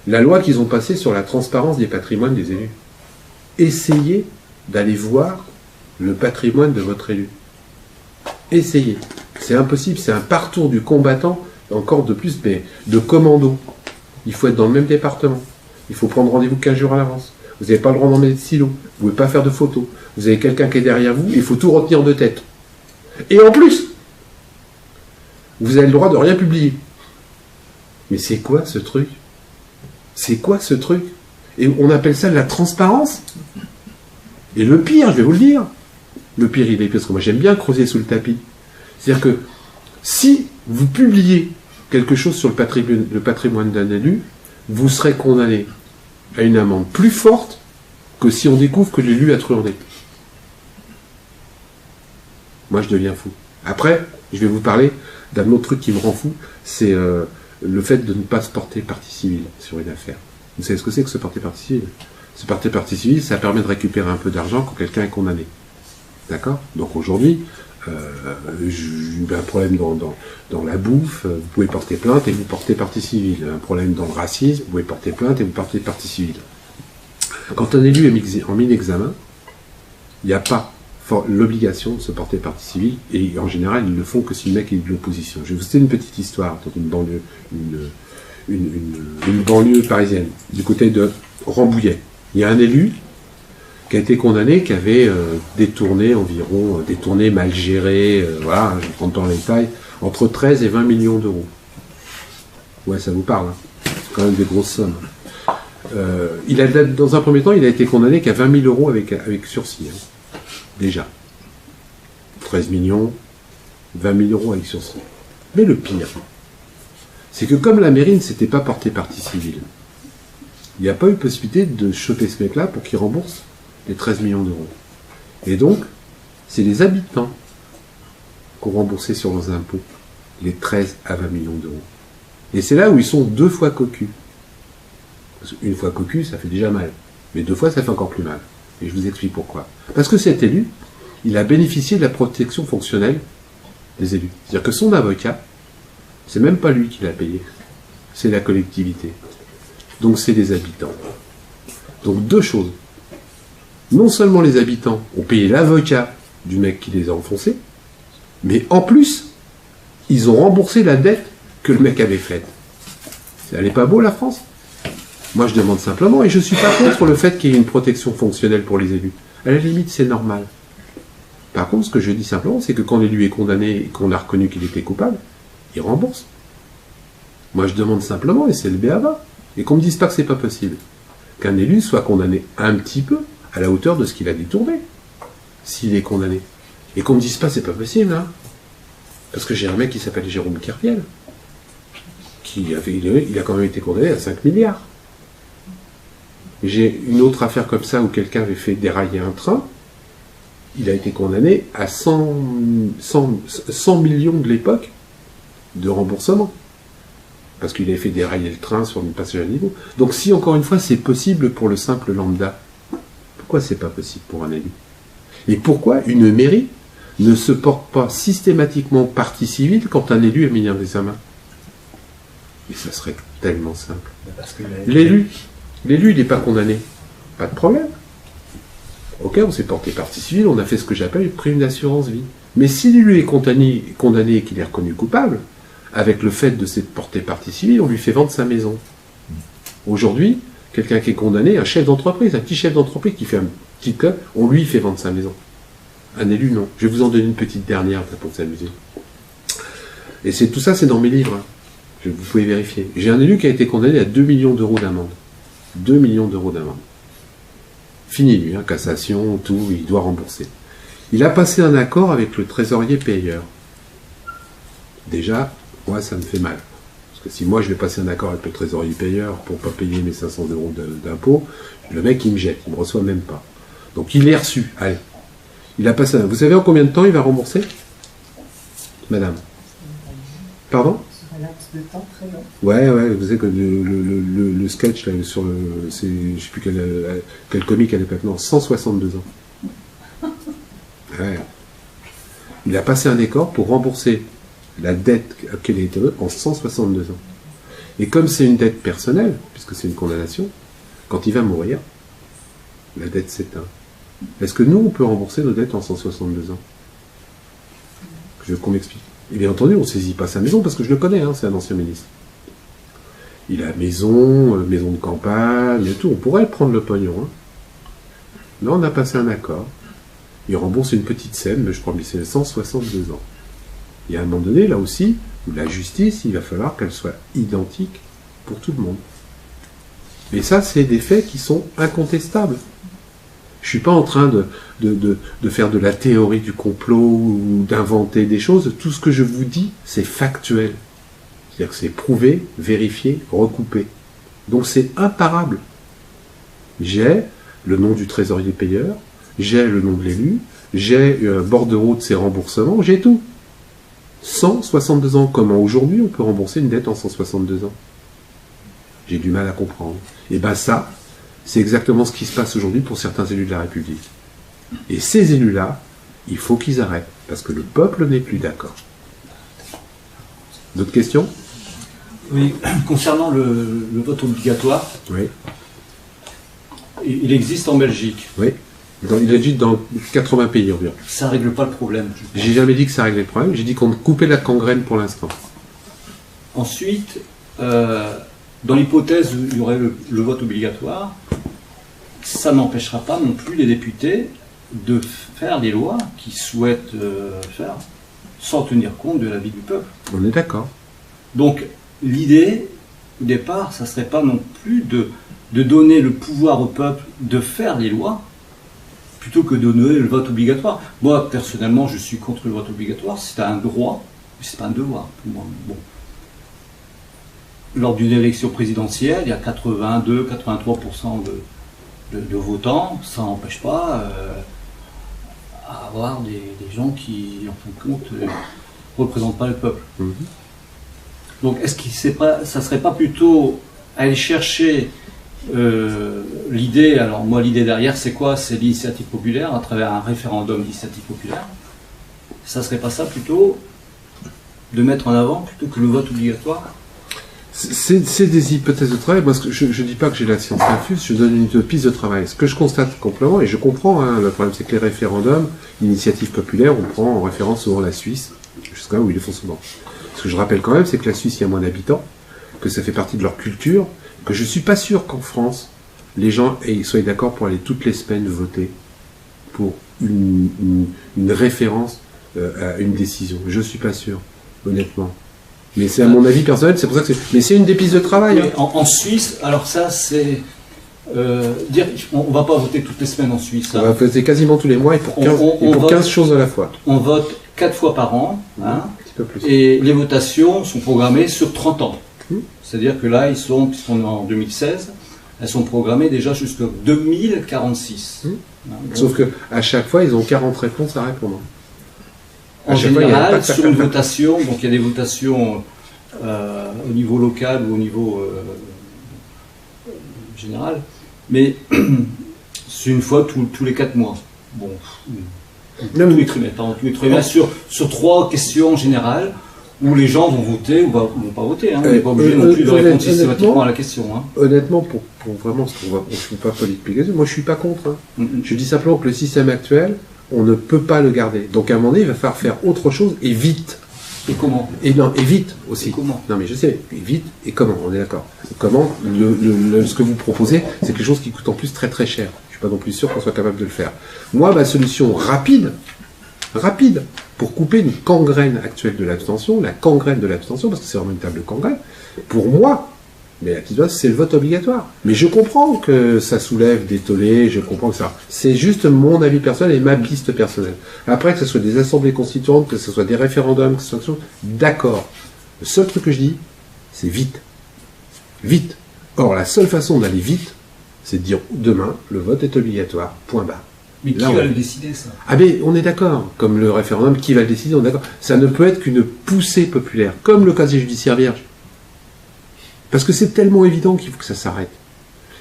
La loi qu'ils ont passée sur la transparence des patrimoines des élus. Essayez d'aller voir le patrimoine de votre élu. Essayez. C'est impossible, c'est un parcours du combattant, encore de plus, mais de commando. Il faut être dans le même département. Il faut prendre rendez-vous 15 jours à l'avance. Vous n'avez pas le droit d'emmener de stylo. Vous ne pouvez pas faire de photos. Vous avez quelqu'un qui est derrière vous, il faut tout retenir de tête. Et en plus, vous avez le droit de rien publier. Mais c'est quoi ce truc? C'est quoi ce truc? Et on appelle ça de la transparence. Et le pire, je vais vous le dire, le pire, il est parce que moi j'aime bien creuser sous le tapis. C'est-à-dire que si vous publiez quelque chose sur le patrimoine d'un élu, vous serez condamné à une amende plus forte que si on découvre que l'élu a truandé. Moi, je deviens fou. Après, je vais vous parler d'un autre truc qui me rend fou, c'est le fait de ne pas se porter partie civile sur une affaire. Vous savez ce que c'est que se porter partie civile? Ce porter partie civile, ça permet de récupérer un peu d'argent quand quelqu'un est condamné. D'accord? Donc aujourd'hui, j'ai eu un problème dans la bouffe, vous pouvez porter plainte et vous portez partie civile. Un problème dans le racisme, vous pouvez porter plainte et vous portez partie civile. Quand un élu est en mis examen, il n'y a pas l'obligation de se porter partie civile, et en général, ils ne le font que si le mec est de l'opposition. Je vais vous citer une petite histoire dans une banlieue, une banlieue parisienne, du côté de Rambouillet. Il y a un élu qui a été condamné, qui avait détourné, mal géré, voilà, je prends dans les détails, entre 13 et 20 millions d'euros. Ouais, ça vous parle, hein. C'est quand même des grosses sommes. Dans un premier temps, il a été condamné qu'à 20 000 euros avec sursis, hein. Déjà. 13 millions, 20 000 euros avec sursis. Mais le pire, c'est que comme la mairie ne s'était pas portée partie civile, il n'y a pas eu possibilité de choper ce mec-là pour qu'il rembourse les 13 millions d'euros. Et donc, c'est les habitants qui ont remboursé sur leurs impôts les 13 à 20 millions d'euros. Et c'est là où ils sont 2 fois cocus. Une fois cocu, ça fait déjà mal. Mais 2 fois, ça fait encore plus mal. Et je vous explique pourquoi. Parce que cet élu, il a bénéficié de la protection fonctionnelle des élus. C'est-à-dire que son avocat, c'est même pas lui qui l'a payé. C'est la collectivité. Donc c'est les habitants. Donc 2 choses. Non seulement les habitants ont payé l'avocat du mec qui les a enfoncés, mais en plus, ils ont remboursé la dette que le mec avait faite. Elle n'est pas beau, la France? Moi, je demande simplement, et je ne suis pas contre le fait qu'il y ait une protection fonctionnelle pour les élus. À la limite, c'est normal. Par contre, ce que je dis simplement, c'est que quand l'élu est condamné et qu'on a reconnu qu'il était coupable, il rembourse. Moi, je demande simplement, et c'est le b.a.-ba, et qu'on ne me dise pas que c'est pas possible, qu'un élu soit condamné un petit peu à la hauteur de ce qu'il a détourné, s'il est condamné. Et qu'on ne me dise pas, c'est pas possible, hein. Parce que j'ai un mec qui s'appelle Jérôme Kerviel, il a quand même été condamné à 5 milliards. J'ai une autre affaire comme ça où quelqu'un avait fait dérailler un train. Il a été condamné à 100 millions de l'époque de remboursement. Parce qu'il avait fait dérailler le train sur une passage à niveau. Donc si, encore une fois, c'est possible pour le simple lambda, pourquoi c'est pas possible pour un élu? Et pourquoi une mairie ne se porte pas systématiquement partie civile quand un élu est mis en examen? Et ça serait tellement simple. L'élu, il n'est pas condamné. Pas de problème. Ok, on s'est porté partie civile, on a fait ce que j'appelle une prime d'assurance vie. Mais si l'élu est condamné et qu'il est reconnu coupable, avec le fait de s'être porté partie civile, on lui fait vendre sa maison. Aujourd'hui, quelqu'un qui est condamné, un chef d'entreprise, un petit chef d'entreprise qui fait un petit club, on lui fait vendre sa maison. Un élu, non. Je vais vous en donner une petite dernière pour s'amuser. Et tout ça, c'est dans mes livres. Hein. Vous pouvez vérifier. J'ai un élu qui a été condamné à 2 millions d'euros d'amende. 2 millions d'euros d'amende. Fini lui, hein, cassation, tout, il doit rembourser. Il a passé un accord avec le trésorier payeur. Déjà, moi, ça me fait mal. Parce que si moi, je vais passer un accord avec le trésorier payeur pour ne pas payer mes 500 euros d'impôts, le mec, il me jette, il ne me reçoit même pas. Donc, il est reçu. Allez. Il a passé un... Vous savez en combien de temps il va rembourser? Madame? Pardon? De temps très long. Ouais, vous savez que le sketch là, sur le. Je sais plus quel comique à l'époque, non, 162 ans. Ouais. Il a passé un accord pour rembourser la dette qu'elle était en 162 ans. Et comme c'est une dette personnelle, puisque c'est une condamnation, quand il va mourir, la dette s'éteint. Est-ce que nous, on peut rembourser nos dettes en 162 ans? Je veux qu'on m'explique. Et bien entendu, on ne saisit pas sa maison, parce que je le connais, hein, c'est un ancien ministre. Il a maison de campagne, et tout. On pourrait prendre le pognon. Hein. Là, on a passé un accord. Il rembourse une petite somme, mais je crois que c'est 162 ans. Et à un moment donné, là aussi, où la justice, il va falloir qu'elle soit identique pour tout le monde. Et ça, c'est des faits qui sont incontestables. Je ne suis pas en train de faire de la théorie du complot ou d'inventer des choses. Tout ce que je vous dis, c'est factuel. C'est-à-dire que c'est prouvé, vérifié, recoupé. Donc c'est imparable. J'ai le nom du trésorier payeur, j'ai le nom de l'élu, j'ai un bordereau de ses remboursements, j'ai tout. 162 ans. Comment aujourd'hui on peut rembourser une dette en 162 ans? J'ai du mal à comprendre. Et bien ça, C'est exactement ce qui se passe aujourd'hui pour certains élus de la République. Et ces élus-là, il faut qu'ils arrêtent, parce que le peuple n'est plus d'accord. D'autres questions? Oui, concernant le vote obligatoire, Oui. il existe en Belgique. Oui. Il existe dans 80 pays environ. Ça ne règle pas le problème. J'ai jamais dit que ça réglait le problème, j'ai dit qu'on coupait la gangrène pour l'instant. Ensuite, dans l'hypothèse où il y aurait le vote obligatoire, ça n'empêchera pas non plus les députés de faire les lois qu'ils souhaitent faire sans tenir compte de l'avis du peuple. On est d'accord. Donc l'idée, au départ, ça ne serait pas non plus de donner le pouvoir au peuple de faire les lois, plutôt que de donner le vote obligatoire. Moi, personnellement, je suis contre le vote obligatoire. C'est un droit, mais ce n'est pas un devoir pour moi. Bon. Lors d'une élection présidentielle, il y a 82-83% de votants. Ça n'empêche pas à avoir des gens qui, en fin de compte, ne représentent pas le peuple. Mhm. Donc, est-ce que ça ne serait pas plutôt aller chercher l'idée? Alors, moi, l'idée derrière, c'est quoi? C'est l'initiative populaire, à travers un référendum d'initiative populaire. Ça ne serait pas ça plutôt de mettre en avant plutôt que le vote obligatoire? C'est des hypothèses de travail. Moi, je ne dis pas que j'ai la science infuse, je donne une piste de travail. Ce que je constate complètement, et je comprends, hein, le problème, c'est que les référendums, l'initiative populaire, on prend en référence souvent la Suisse, jusqu'à où ils le font souvent. Ce que je rappelle quand même, c'est que la Suisse, il y a moins d'habitants, que ça fait partie de leur culture, que je ne suis pas sûr qu'en France, les gens soient d'accord pour aller toutes les semaines voter pour une référence à une décision. Je ne suis pas sûr, honnêtement. Mais c'est à mon avis personnel, c'est pour ça que c'est... Mais c'est une des pistes de travail. Hein. En Suisse, alors ça, c'est... dire on ne va pas voter toutes les semaines en Suisse. On va voter quasiment tous les mois et pour 15 choses à la fois. On vote 4 fois par an. Hein, un petit peu plus. Et les votations sont programmées sur 30 ans. C'est-à-dire que là, puisqu'on est en 2016, elles sont programmées déjà jusqu'en 2046. Hein, sauf qu'à chaque fois, ils ont 40 réponses à répondre. En général, sur une votation, donc il y a des votations au niveau local ou au niveau général, mais c'est une fois tous les 4 mois. Bon, tous les trimestres, sur 3 questions générales, où les gens vont voter ou vont pas voter. Hein. On n'est pas obligé non plus de répondre systématiquement à la question. Hein. Honnêtement, pour vraiment ce qu'on va, on ne fait pas politique, moi je suis pas contre. Hein. Je dis simplement que le système actuel, on ne peut pas le garder. Donc à un moment donné, il va falloir faire autre chose et vite. Et comment? Et vite aussi. Et comment? Non mais je sais, et vite et comment, on est d'accord. Comment ce que vous proposez, c'est quelque chose qui coûte en plus très très cher. Je suis pas non plus sûr qu'on soit capable de le faire. Moi, ma solution rapide, pour couper une gangrène actuelle de l'abstention, la gangrène de l'abstention, parce que c'est vraiment une table de gangrène, pour moi, mais la petite base, c'est le vote obligatoire. Mais je comprends que ça soulève des tollés, je comprends que ça... C'est juste mon avis personnel et ma piste personnelle. Après, que ce soit des assemblées constituantes, que ce soit des référendums, que ce soit... D'accord. Le seul truc que je dis, c'est vite. Vite. Or, la seule façon d'aller vite, c'est de dire demain, le vote est obligatoire. Point barre. Mais qui va le décider, ça? Ah ben, on est d'accord. Comme le référendum, qui va le décider, on est d'accord. Ça ne peut être qu'une poussée populaire, comme le casier judiciaire vierge. Parce que c'est tellement évident qu'il faut que ça s'arrête.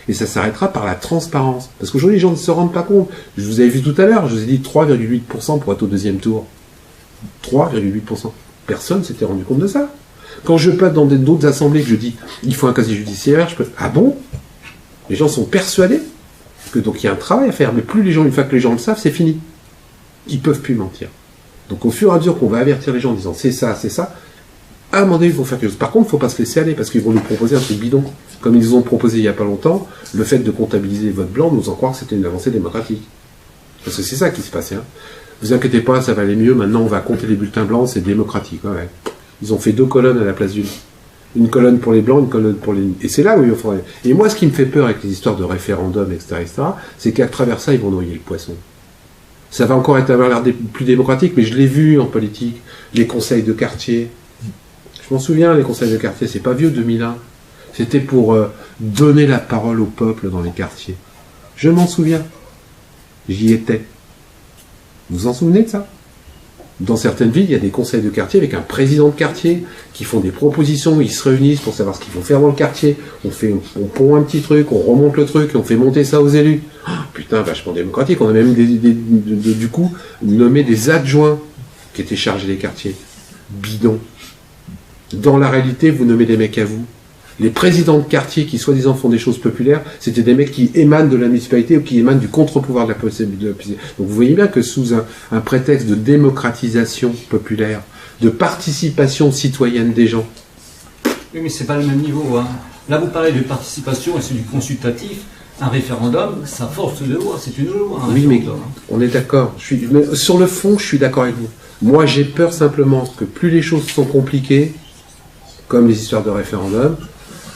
Et ça s'arrêtera par la transparence. Parce qu'aujourd'hui, les gens ne se rendent pas compte. Je vous avais vu tout à l'heure, je vous ai dit 3,8% pour être au deuxième tour. 3,8%. Personne ne s'était rendu compte de ça. Quand je passe dans d'autres assemblées que je dis, il faut un casier judiciaire, ah bon? Les gens sont persuadés que donc il y a un travail à faire. Mais plus les gens, une fois que les gens le savent, c'est fini. Ils ne peuvent plus mentir. Donc au fur et à mesure qu'on va avertir les gens en disant c'est ça, à un moment donné, il faut faire quelque chose. Par contre, il ne faut pas se laisser aller, parce qu'ils vont nous proposer un truc bidon. Comme ils nous ont proposé il n'y a pas longtemps, le fait de comptabiliser les votes blancs, nous en croire que c'était une avancée démocratique. Parce que c'est ça qui s'est passé. Hein. Vous inquiétez pas, ça va aller mieux. Maintenant, on va compter les bulletins blancs, c'est démocratique. Ouais. Ils ont fait 2 colonnes à la place d'une. Une colonne pour les blancs, une colonne pour les... Et c'est là où il faudrait... Et moi, ce qui me fait peur avec les histoires de référendum, etc., c'est qu'à travers ça, ils vont noyer le poisson. Ça va encore avoir l'air plus démocratique, mais je l'ai vu en politique. Les conseils de quartier... Je m'en souviens, les conseils de quartier, c'est pas vieux, 2001. C'était pour donner la parole au peuple dans les quartiers. Je m'en souviens. J'y étais. Vous vous en souvenez de ça? Dans certaines villes, il y a des conseils de quartier avec un président de quartier qui font des propositions, ils se réunissent pour savoir ce qu'il faut faire dans le quartier. On pond un petit truc, on remonte le truc, on fait monter ça aux élus. Oh, putain, vachement démocratique. On a même du coup nommé des adjoints qui étaient chargés des quartiers. Bidon. Dans la réalité, vous nommez des mecs à vous. Les présidents de quartier qui, soi-disant, font des choses populaires, c'était des mecs qui émanent de la municipalité ou qui émanent du contre-pouvoir de la possibilité. Donc vous voyez bien que sous un prétexte de démocratisation populaire, de participation citoyenne des gens. Oui, mais c'est pas le même niveau. Hein. Là, vous parlez de participation et c'est du consultatif. Un référendum, ça force de loi, c'est une loi. Oui, mais on est d'accord. Sur le fond, je suis d'accord avec vous. Moi, j'ai peur simplement que plus les choses sont compliquées, comme les histoires de référendum,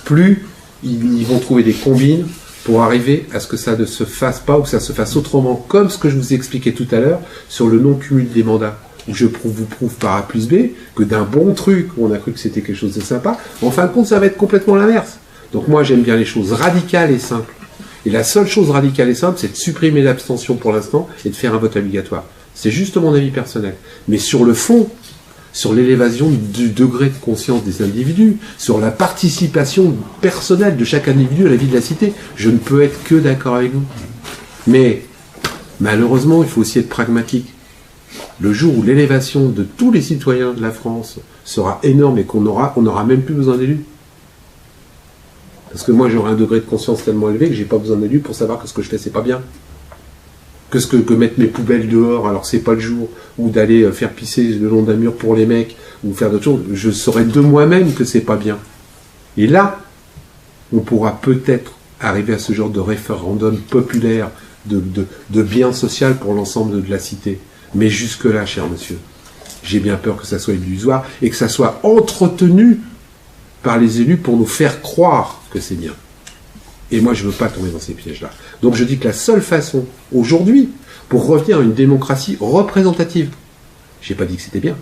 plus ils vont trouver des combines pour arriver à ce que ça ne se fasse pas ou que ça se fasse autrement, comme ce que je vous ai expliqué tout à l'heure sur le non-cumul des mandats, où je vous prouve par A plus B que d'un bon truc où on a cru que c'était quelque chose de sympa, en fin de compte, ça va être complètement l'inverse. Donc moi, j'aime bien les choses radicales et simples. Et la seule chose radicale et simple, c'est de supprimer l'abstention pour l'instant et de faire un vote obligatoire. C'est juste mon avis personnel. Mais sur le fond, sur l'élévation du degré de conscience des individus, sur la participation personnelle de chaque individu à la vie de la cité, je ne peux être que d'accord avec vous. Mais malheureusement, il faut aussi être pragmatique. Le jour où l'élévation de tous les citoyens de la France sera énorme et on n'aura même plus besoin d'élus. Parce que moi, j'aurai un degré de conscience tellement élevé que j'ai pas besoin d'élus pour savoir que ce que je fais, c'est pas bien. Que mettre mes poubelles dehors alors c'est pas le jour, ou d'aller faire pisser le long d'un mur pour les mecs, ou faire d'autres choses, je saurais de moi-même que c'est pas bien. Et là, on pourra peut-être arriver à ce genre de référendum populaire, de bien social pour l'ensemble de la cité. Mais jusque-là, cher monsieur, j'ai bien peur que ça soit illusoire et que ça soit entretenu par les élus pour nous faire croire que c'est bien. Et moi, je ne veux pas tomber dans ces pièges-là. Donc je dis que la seule façon, aujourd'hui, pour revenir à une démocratie représentative, j'ai pas dit que c'était bien,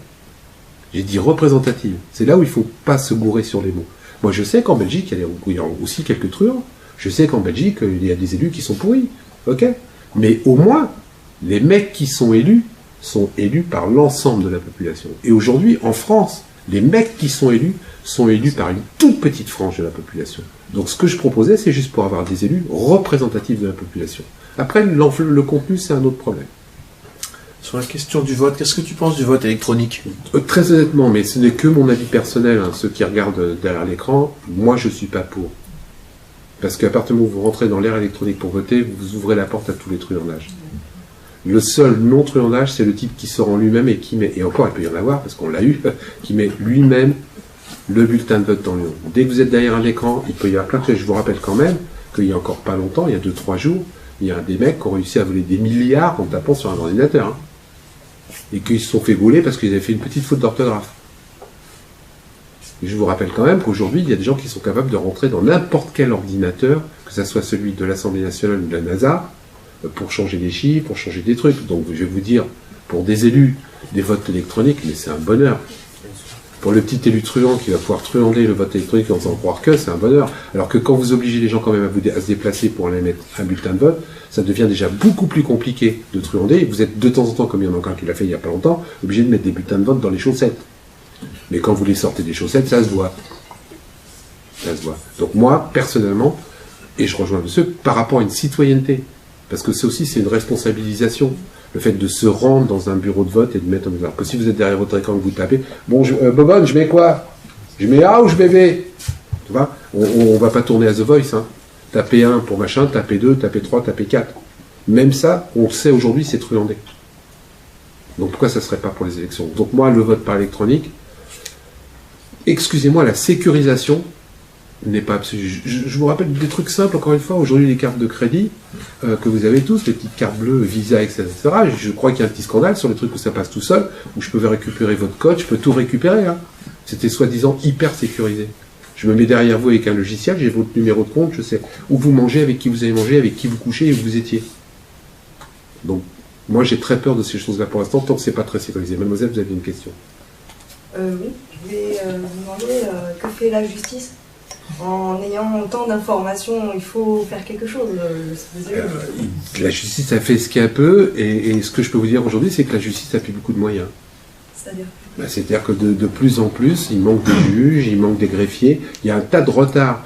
j'ai dit représentative, c'est là où il ne faut pas se gourer sur les mots. Moi, je sais qu'en Belgique, il y a aussi quelques truands, je sais qu'en Belgique, il y a des élus qui sont pourris, ok. Mais au moins, les mecs qui sont élus par l'ensemble de la population. Et aujourd'hui, en France, les mecs qui sont élus par une toute petite frange de la population. Donc ce que je proposais, c'est juste pour avoir des élus représentatifs de la population. Après, le contenu, c'est un autre problème. Sur la question du vote, qu'est-ce que tu penses du vote électronique ? Très honnêtement, mais ce n'est que mon avis personnel, hein, ceux qui regardent derrière l'écran, moi je ne suis pas pour. Parce qu'à partir du moment où vous rentrez dans l'ère électronique pour voter, vous ouvrez la porte à tous les truandages. Le seul non-truandage, c'est le type qui sort en lui-même et qui met, et encore il peut y en avoir, parce qu'on l'a eu, qui met lui-même le bulletin de vote dans l'urne. Dès que vous êtes derrière un écran, il peut y avoir plein de choses. Je vous rappelle quand même qu'il y a encore pas longtemps, il y a 2-3 jours, il y a des mecs qui ont réussi à voler des milliards en tapant sur un ordinateur. Hein. Et qu'ils se sont fait gauler parce qu'ils avaient fait une petite faute d'orthographe. Et je vous rappelle quand même qu'aujourd'hui, il y a des gens qui sont capables de rentrer dans n'importe quel ordinateur, que ce soit celui de l'Assemblée nationale ou de la NASA, pour changer des chiffres, pour changer des trucs. Donc je vais vous dire, pour des élus, des votes électroniques, mais c'est un bonheur. Pour le petit élu truand qui va pouvoir truander le vote électronique en faisant croire que c'est un bonheur. Alors que quand vous obligez les gens quand même à se déplacer pour aller mettre un bulletin de vote, ça devient déjà beaucoup plus compliqué de truander. Et vous êtes de temps en temps, comme il y en a encore qui l'a fait il n'y a pas longtemps, obligé de mettre des bulletins de vote dans les chaussettes. Mais quand vous les sortez des chaussettes, ça se voit. Ça se voit. Donc moi, personnellement, et je rejoins monsieur, par rapport à une citoyenneté, parce que c'est aussi une responsabilisation. Le fait de se rendre dans un bureau de vote et de mettre en exemple que si vous êtes derrière votre écran et que vous tapez, bon, Bobonne, je mets quoi? Je mets A ou je mets B? Tu vois, on va pas tourner à The Voice. Hein. Taper 1 pour machin, taper 2, taper 3, taper 4. Même ça, on le sait aujourd'hui, c'est truandé. Donc pourquoi ça ne serait pas pour les élections? Donc moi, le vote par électronique, excusez-moi, la sécurisation n'est pas absolue. Je vous rappelle des trucs simples, encore une fois, aujourd'hui les cartes de crédit que vous avez tous, les petites cartes bleues, Visa, etc. Je crois qu'il y a un petit scandale sur les trucs où ça passe tout seul, où je peux récupérer votre code, je peux tout récupérer. Hein. C'était soi-disant hyper sécurisé. Je me mets derrière vous avec un logiciel, j'ai votre numéro de compte, je sais où vous mangez, avec qui vous avez mangé, avec qui vous couchez et où vous étiez. Donc, moi j'ai très peur de ces choses-là pour l'instant, tant que c'est pas très sécurisé. Mademoiselle, vous avez une question? Oui, je voulais vous demander que fait la justice? En ayant tant d'informations, il faut faire quelque chose. La justice a fait ce qu'elle peut, et ce que je peux vous dire aujourd'hui, c'est que la justice a plus beaucoup de moyens. C'est-à-dire C'est-à-dire que de plus en plus, il manque de juges, il manque des greffiers, il y a un tas de retard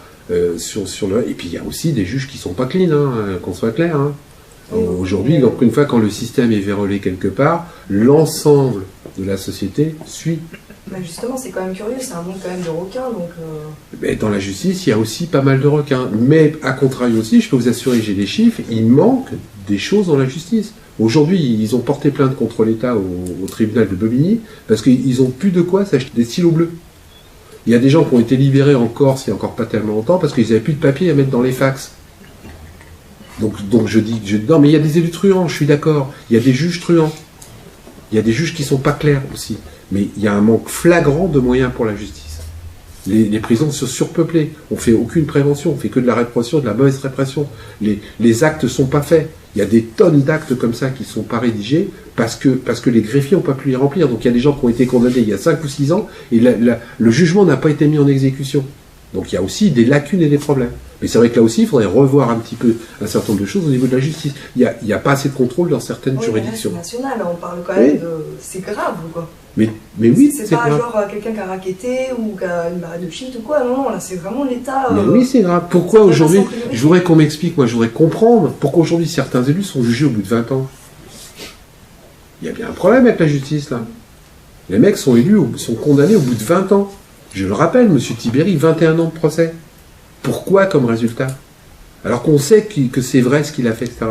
sur le... Et puis il y a aussi des juges qui sont pas clean, qu'on soit clair. Aujourd'hui, donc une fois quand le système est vérolé quelque part, l'ensemble de la société suit. Justement, c'est quand même curieux, c'est un monde quand même de requins, donc... Mais dans la justice, il y a aussi pas mal de requins. Mais à contrario aussi, je peux vous assurer, j'ai des chiffres, il manque des choses dans la justice. Aujourd'hui, ils ont porté plainte contre l'État au tribunal de Bobigny parce qu'ils n'ont plus de quoi s'acheter des stylos bleus. Il y a des gens qui ont été libérés en Corse il n'y a encore pas tellement longtemps parce qu'ils n'avaient plus de papier à mettre dans les fax. Donc je dis, non, mais il y a des élus truands, je suis d'accord. Il y a des juges truands. Il y a des juges qui ne sont pas clairs aussi. Mais il y a un manque flagrant de moyens pour la justice. Les prisons sont surpeuplées. On ne fait aucune prévention, on fait que de la répression, de la mauvaise répression. Les actes ne sont pas faits. Il y a des tonnes d'actes comme ça qui ne sont pas rédigés parce que les greffiers n'ont pas pu les remplir. Donc il y a des gens qui ont été condamnés il y a 5 ou 6 ans et le jugement n'a pas été mis en exécution. Donc il y a aussi des lacunes et des problèmes. Mais c'est vrai que là aussi, il faudrait revoir un petit peu un certain nombre de choses au niveau de la justice. Il n'y a pas assez de contrôle dans certaines juridictions. C'est national, on parle quand même de... C'est grave, quoi. Mais oui, c'est pas grave. Genre quelqu'un qui a racketté ou qui a une barre de shit ou quoi. Non, là, c'est vraiment l'État... Mais oui, c'est grave. Pourquoi aujourd'hui... Je voudrais qu'on m'explique, moi, je voudrais comprendre pourquoi aujourd'hui certains élus sont jugés au bout de 20 ans. Il y a bien un problème avec la justice, là. Les mecs sont élus, sont condamnés au bout de 20 ans. Je le rappelle, M. Tibéri, 21 ans de procès. Pourquoi comme résultat? Alors qu'on sait que c'est vrai ce qu'il a fait, etc.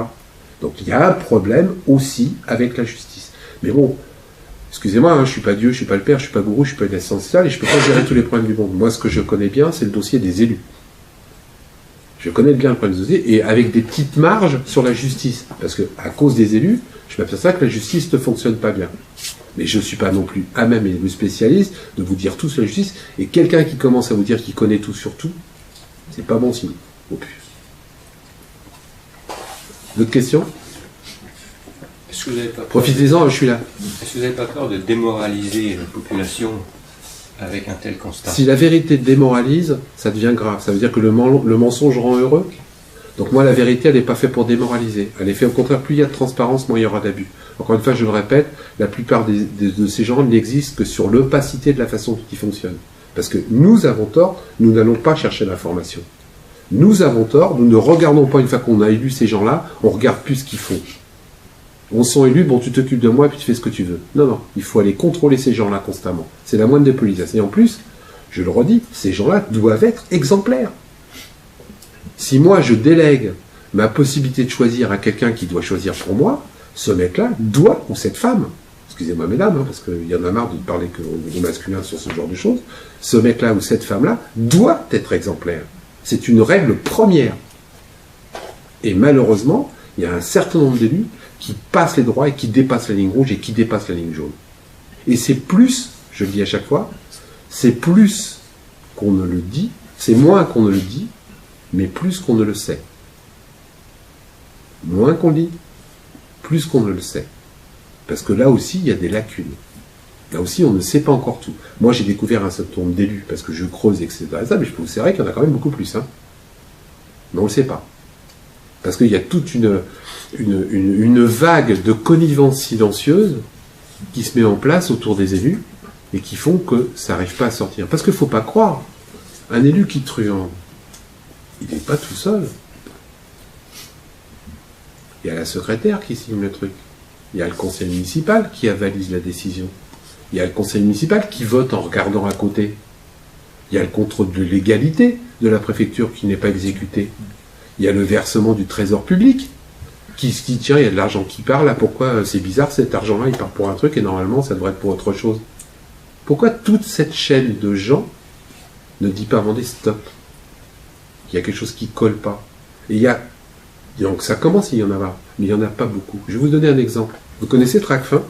Donc il y a un problème aussi avec la justice. Mais bon, excusez-moi, je ne suis pas Dieu, je ne suis pas le Père, je ne suis pas gourou, je ne suis pas une assistante sociale et je ne peux pas gérer tous les problèmes du monde. Moi, ce que je connais bien, c'est le dossier des élus. Je connais bien le problème des dossiers et avec des petites marges sur la justice. Parce qu'à cause des élus, je m'aperçois que la justice ne fonctionne pas bien. Mais je ne suis pas non plus à même le spécialiste de vous dire tout sur la justice. Et quelqu'un qui commence à vous dire qu'il connaît tout sur tout, c'est pas bon signe. Au plus. D'autres questions? Profitez-en, je suis là. Est-ce que vous n'avez pas peur de démoraliser la population avec un tel constat? Si la vérité démoralise, ça devient grave. Ça veut dire que le mensonge rend heureux. Donc moi, la vérité, elle n'est pas faite pour démoraliser. Elle est faite au contraire, plus il y a de transparence, moins il y aura d'abus. Encore une fois, je le répète, la plupart de ces gens n'existent que sur l'opacité de la façon dont ils fonctionnent. Parce que nous avons tort, nous n'allons pas chercher l'information. Nous avons tort, nous ne regardons pas une fois qu'on a élu ces gens-là, on ne regarde plus ce qu'ils font. On sont élus, bon tu t'occupes de moi et puis tu fais ce que tu veux. Non, non, il faut aller contrôler ces gens-là constamment. C'est la moindre des politesses. Et en plus, je le redis, ces gens-là doivent être exemplaires. Si moi je délègue ma possibilité de choisir à quelqu'un qui doit choisir pour moi, ce mec-là doit, ou cette femme, excusez-moi mesdames, parce qu'il y en a marre de parler au masculin sur ce genre de choses, ce mec-là ou cette femme-là doit être exemplaire. C'est une règle première. Et malheureusement, il y a un certain nombre d'élus qui passent les droits et qui dépassent la ligne rouge et qui dépassent la ligne jaune. Et c'est plus, je le dis à chaque fois, c'est plus qu'on ne le dit, c'est moins qu'on ne le dit, mais plus qu'on ne le sait. Moins qu'on le dit, plus qu'on ne le sait. Parce que là aussi, il y a des lacunes. Là aussi, on ne sait pas encore tout. Moi, j'ai découvert un certain nombre d'élus, parce que je creuse, etc. Mais je peux vous assurer qu'il y en a quand même beaucoup plus. Mais on ne le sait pas. Parce qu'il y a toute une vague de connivence silencieuse qui se met en place autour des élus et qui font que ça n'arrive pas à sortir. Parce qu'il ne faut pas croire. Un élu qui truande, il n'est pas tout seul. Il y a la secrétaire qui signe le truc. Il y a le conseil municipal qui avalise la décision. Il y a le conseil municipal qui vote en regardant à côté. Il y a le contrôle de légalité de la préfecture qui n'est pas exécuté. Il y a le versement du trésor public qui se dit tiens, il y a de l'argent qui part là, pourquoi c'est bizarre, cet argent-là il part pour un truc et normalement ça devrait être pour autre chose. Pourquoi toute cette chaîne de gens ne dit pas attendez, stop. Il y a quelque chose qui ne colle pas. Et il y a donc ça commence, il y en a pas, mais il n'y en a pas beaucoup. Je vais vous donner un exemple. Vous connaissez Tracfin?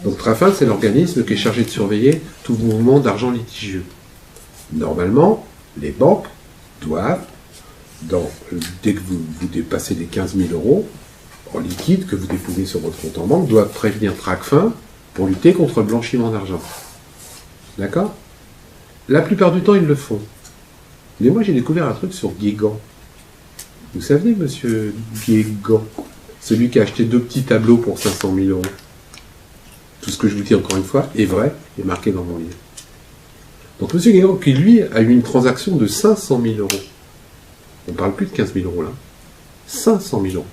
Donc Tracfin, c'est l'organisme qui est chargé de surveiller tout mouvement d'argent litigieux. Normalement, les banques doivent, dès que vous dépassez les 15 000 € en liquide que vous déposez sur votre compte en banque, doivent prévenir Tracfin pour lutter contre le blanchiment d'argent. D'accord? La plupart du temps, ils le font. Mais moi, j'ai découvert un truc sur Guégan. Vous savez, monsieur Guégan, celui qui a acheté 2 petits tableaux pour 500 000 €. Tout ce que je vous dis encore une fois est vrai et marqué dans mon livre. Donc M. Guégan, qui lui a eu une transaction de 500 000 euros. On ne parle plus de 15 000 euros là. 500 000 euros.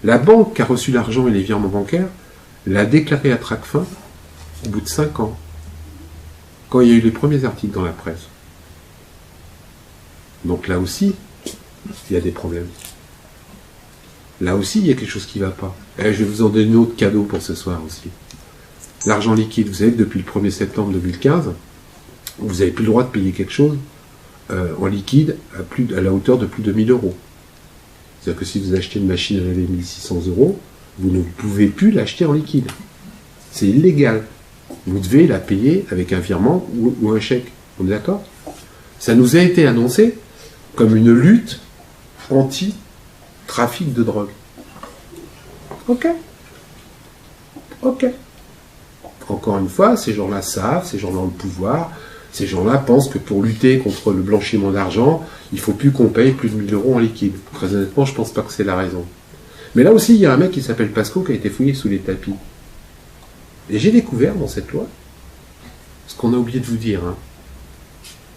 La banque qui a reçu l'argent et les virements bancaires l'a déclaré à Tracfin au bout de 5 ans, quand il y a eu les premiers articles dans la presse. Donc là aussi, il y a des problèmes. Là aussi, il y a quelque chose qui ne va pas. Et je vais vous en donner un autre cadeau pour ce soir aussi. L'argent liquide, vous savez que depuis le 1er septembre 2015, vous n'avez plus le droit de payer quelque chose en liquide à la hauteur de plus de 1000 euros. C'est-à-dire que si vous achetez une machine à laver 1600 euros, vous ne pouvez plus l'acheter en liquide. C'est illégal. Vous devez la payer avec un virement ou un chèque. On est d'accord? Ça nous a été annoncé comme une lutte anti-trafic de drogue. Ok. Ok. Encore une fois, ces gens-là savent, ces gens-là ont le pouvoir, ces gens-là pensent que pour lutter contre le blanchiment d'argent, il ne faut plus qu'on paye plus de 1000 euros en liquide. Très honnêtement, je ne pense pas que c'est la raison. Mais là aussi, il y a un mec qui s'appelle Pasco qui a été fouillé sous les tapis. Et j'ai découvert dans cette loi, ce qu'on a oublié de vous dire, hein,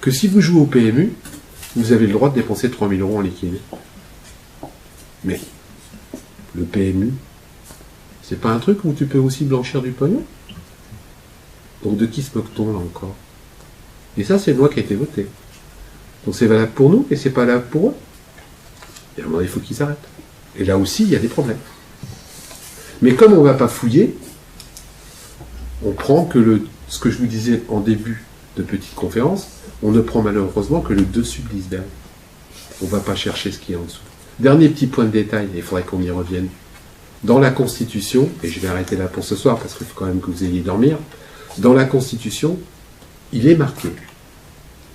que si vous jouez au PMU, vous avez le droit de dépenser 3000 euros en liquide. Mais le PMU, c'est pas un truc où tu peux aussi blanchir du pognon? Donc de qui se moque-t-on là encore? Et ça, c'est une loi qui a été votée. Donc c'est valable pour nous et c'est pas valable pour eux. Et à un moment, il faut qu'ils arrêtent. Et là aussi, il y a des problèmes. Mais comme on ne va pas fouiller, on prend que ce que je vous disais en début de petite conférence, on ne prend malheureusement que le dessus de l'iceberg. On ne va pas chercher ce qui est en dessous. Dernier petit point de détail, il faudrait qu'on y revienne. Dans la Constitution, et je vais arrêter là pour ce soir parce qu'il faut quand même que vous ayez dormir, dans la Constitution, il est marqué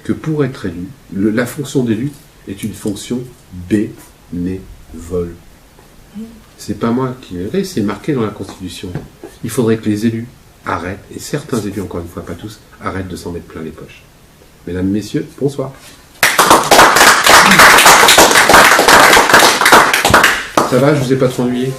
que pour être élu, la fonction d'élu est une fonction bénévole. C'est pas moi qui l'ai, c'est marqué dans la Constitution. Il faudrait que les élus arrêtent, et certains élus, encore une fois, pas tous, arrêtent de s'en mettre plein les poches. Mesdames, Messieurs, bonsoir. Ça va, je vous ai pas trop ennuyé?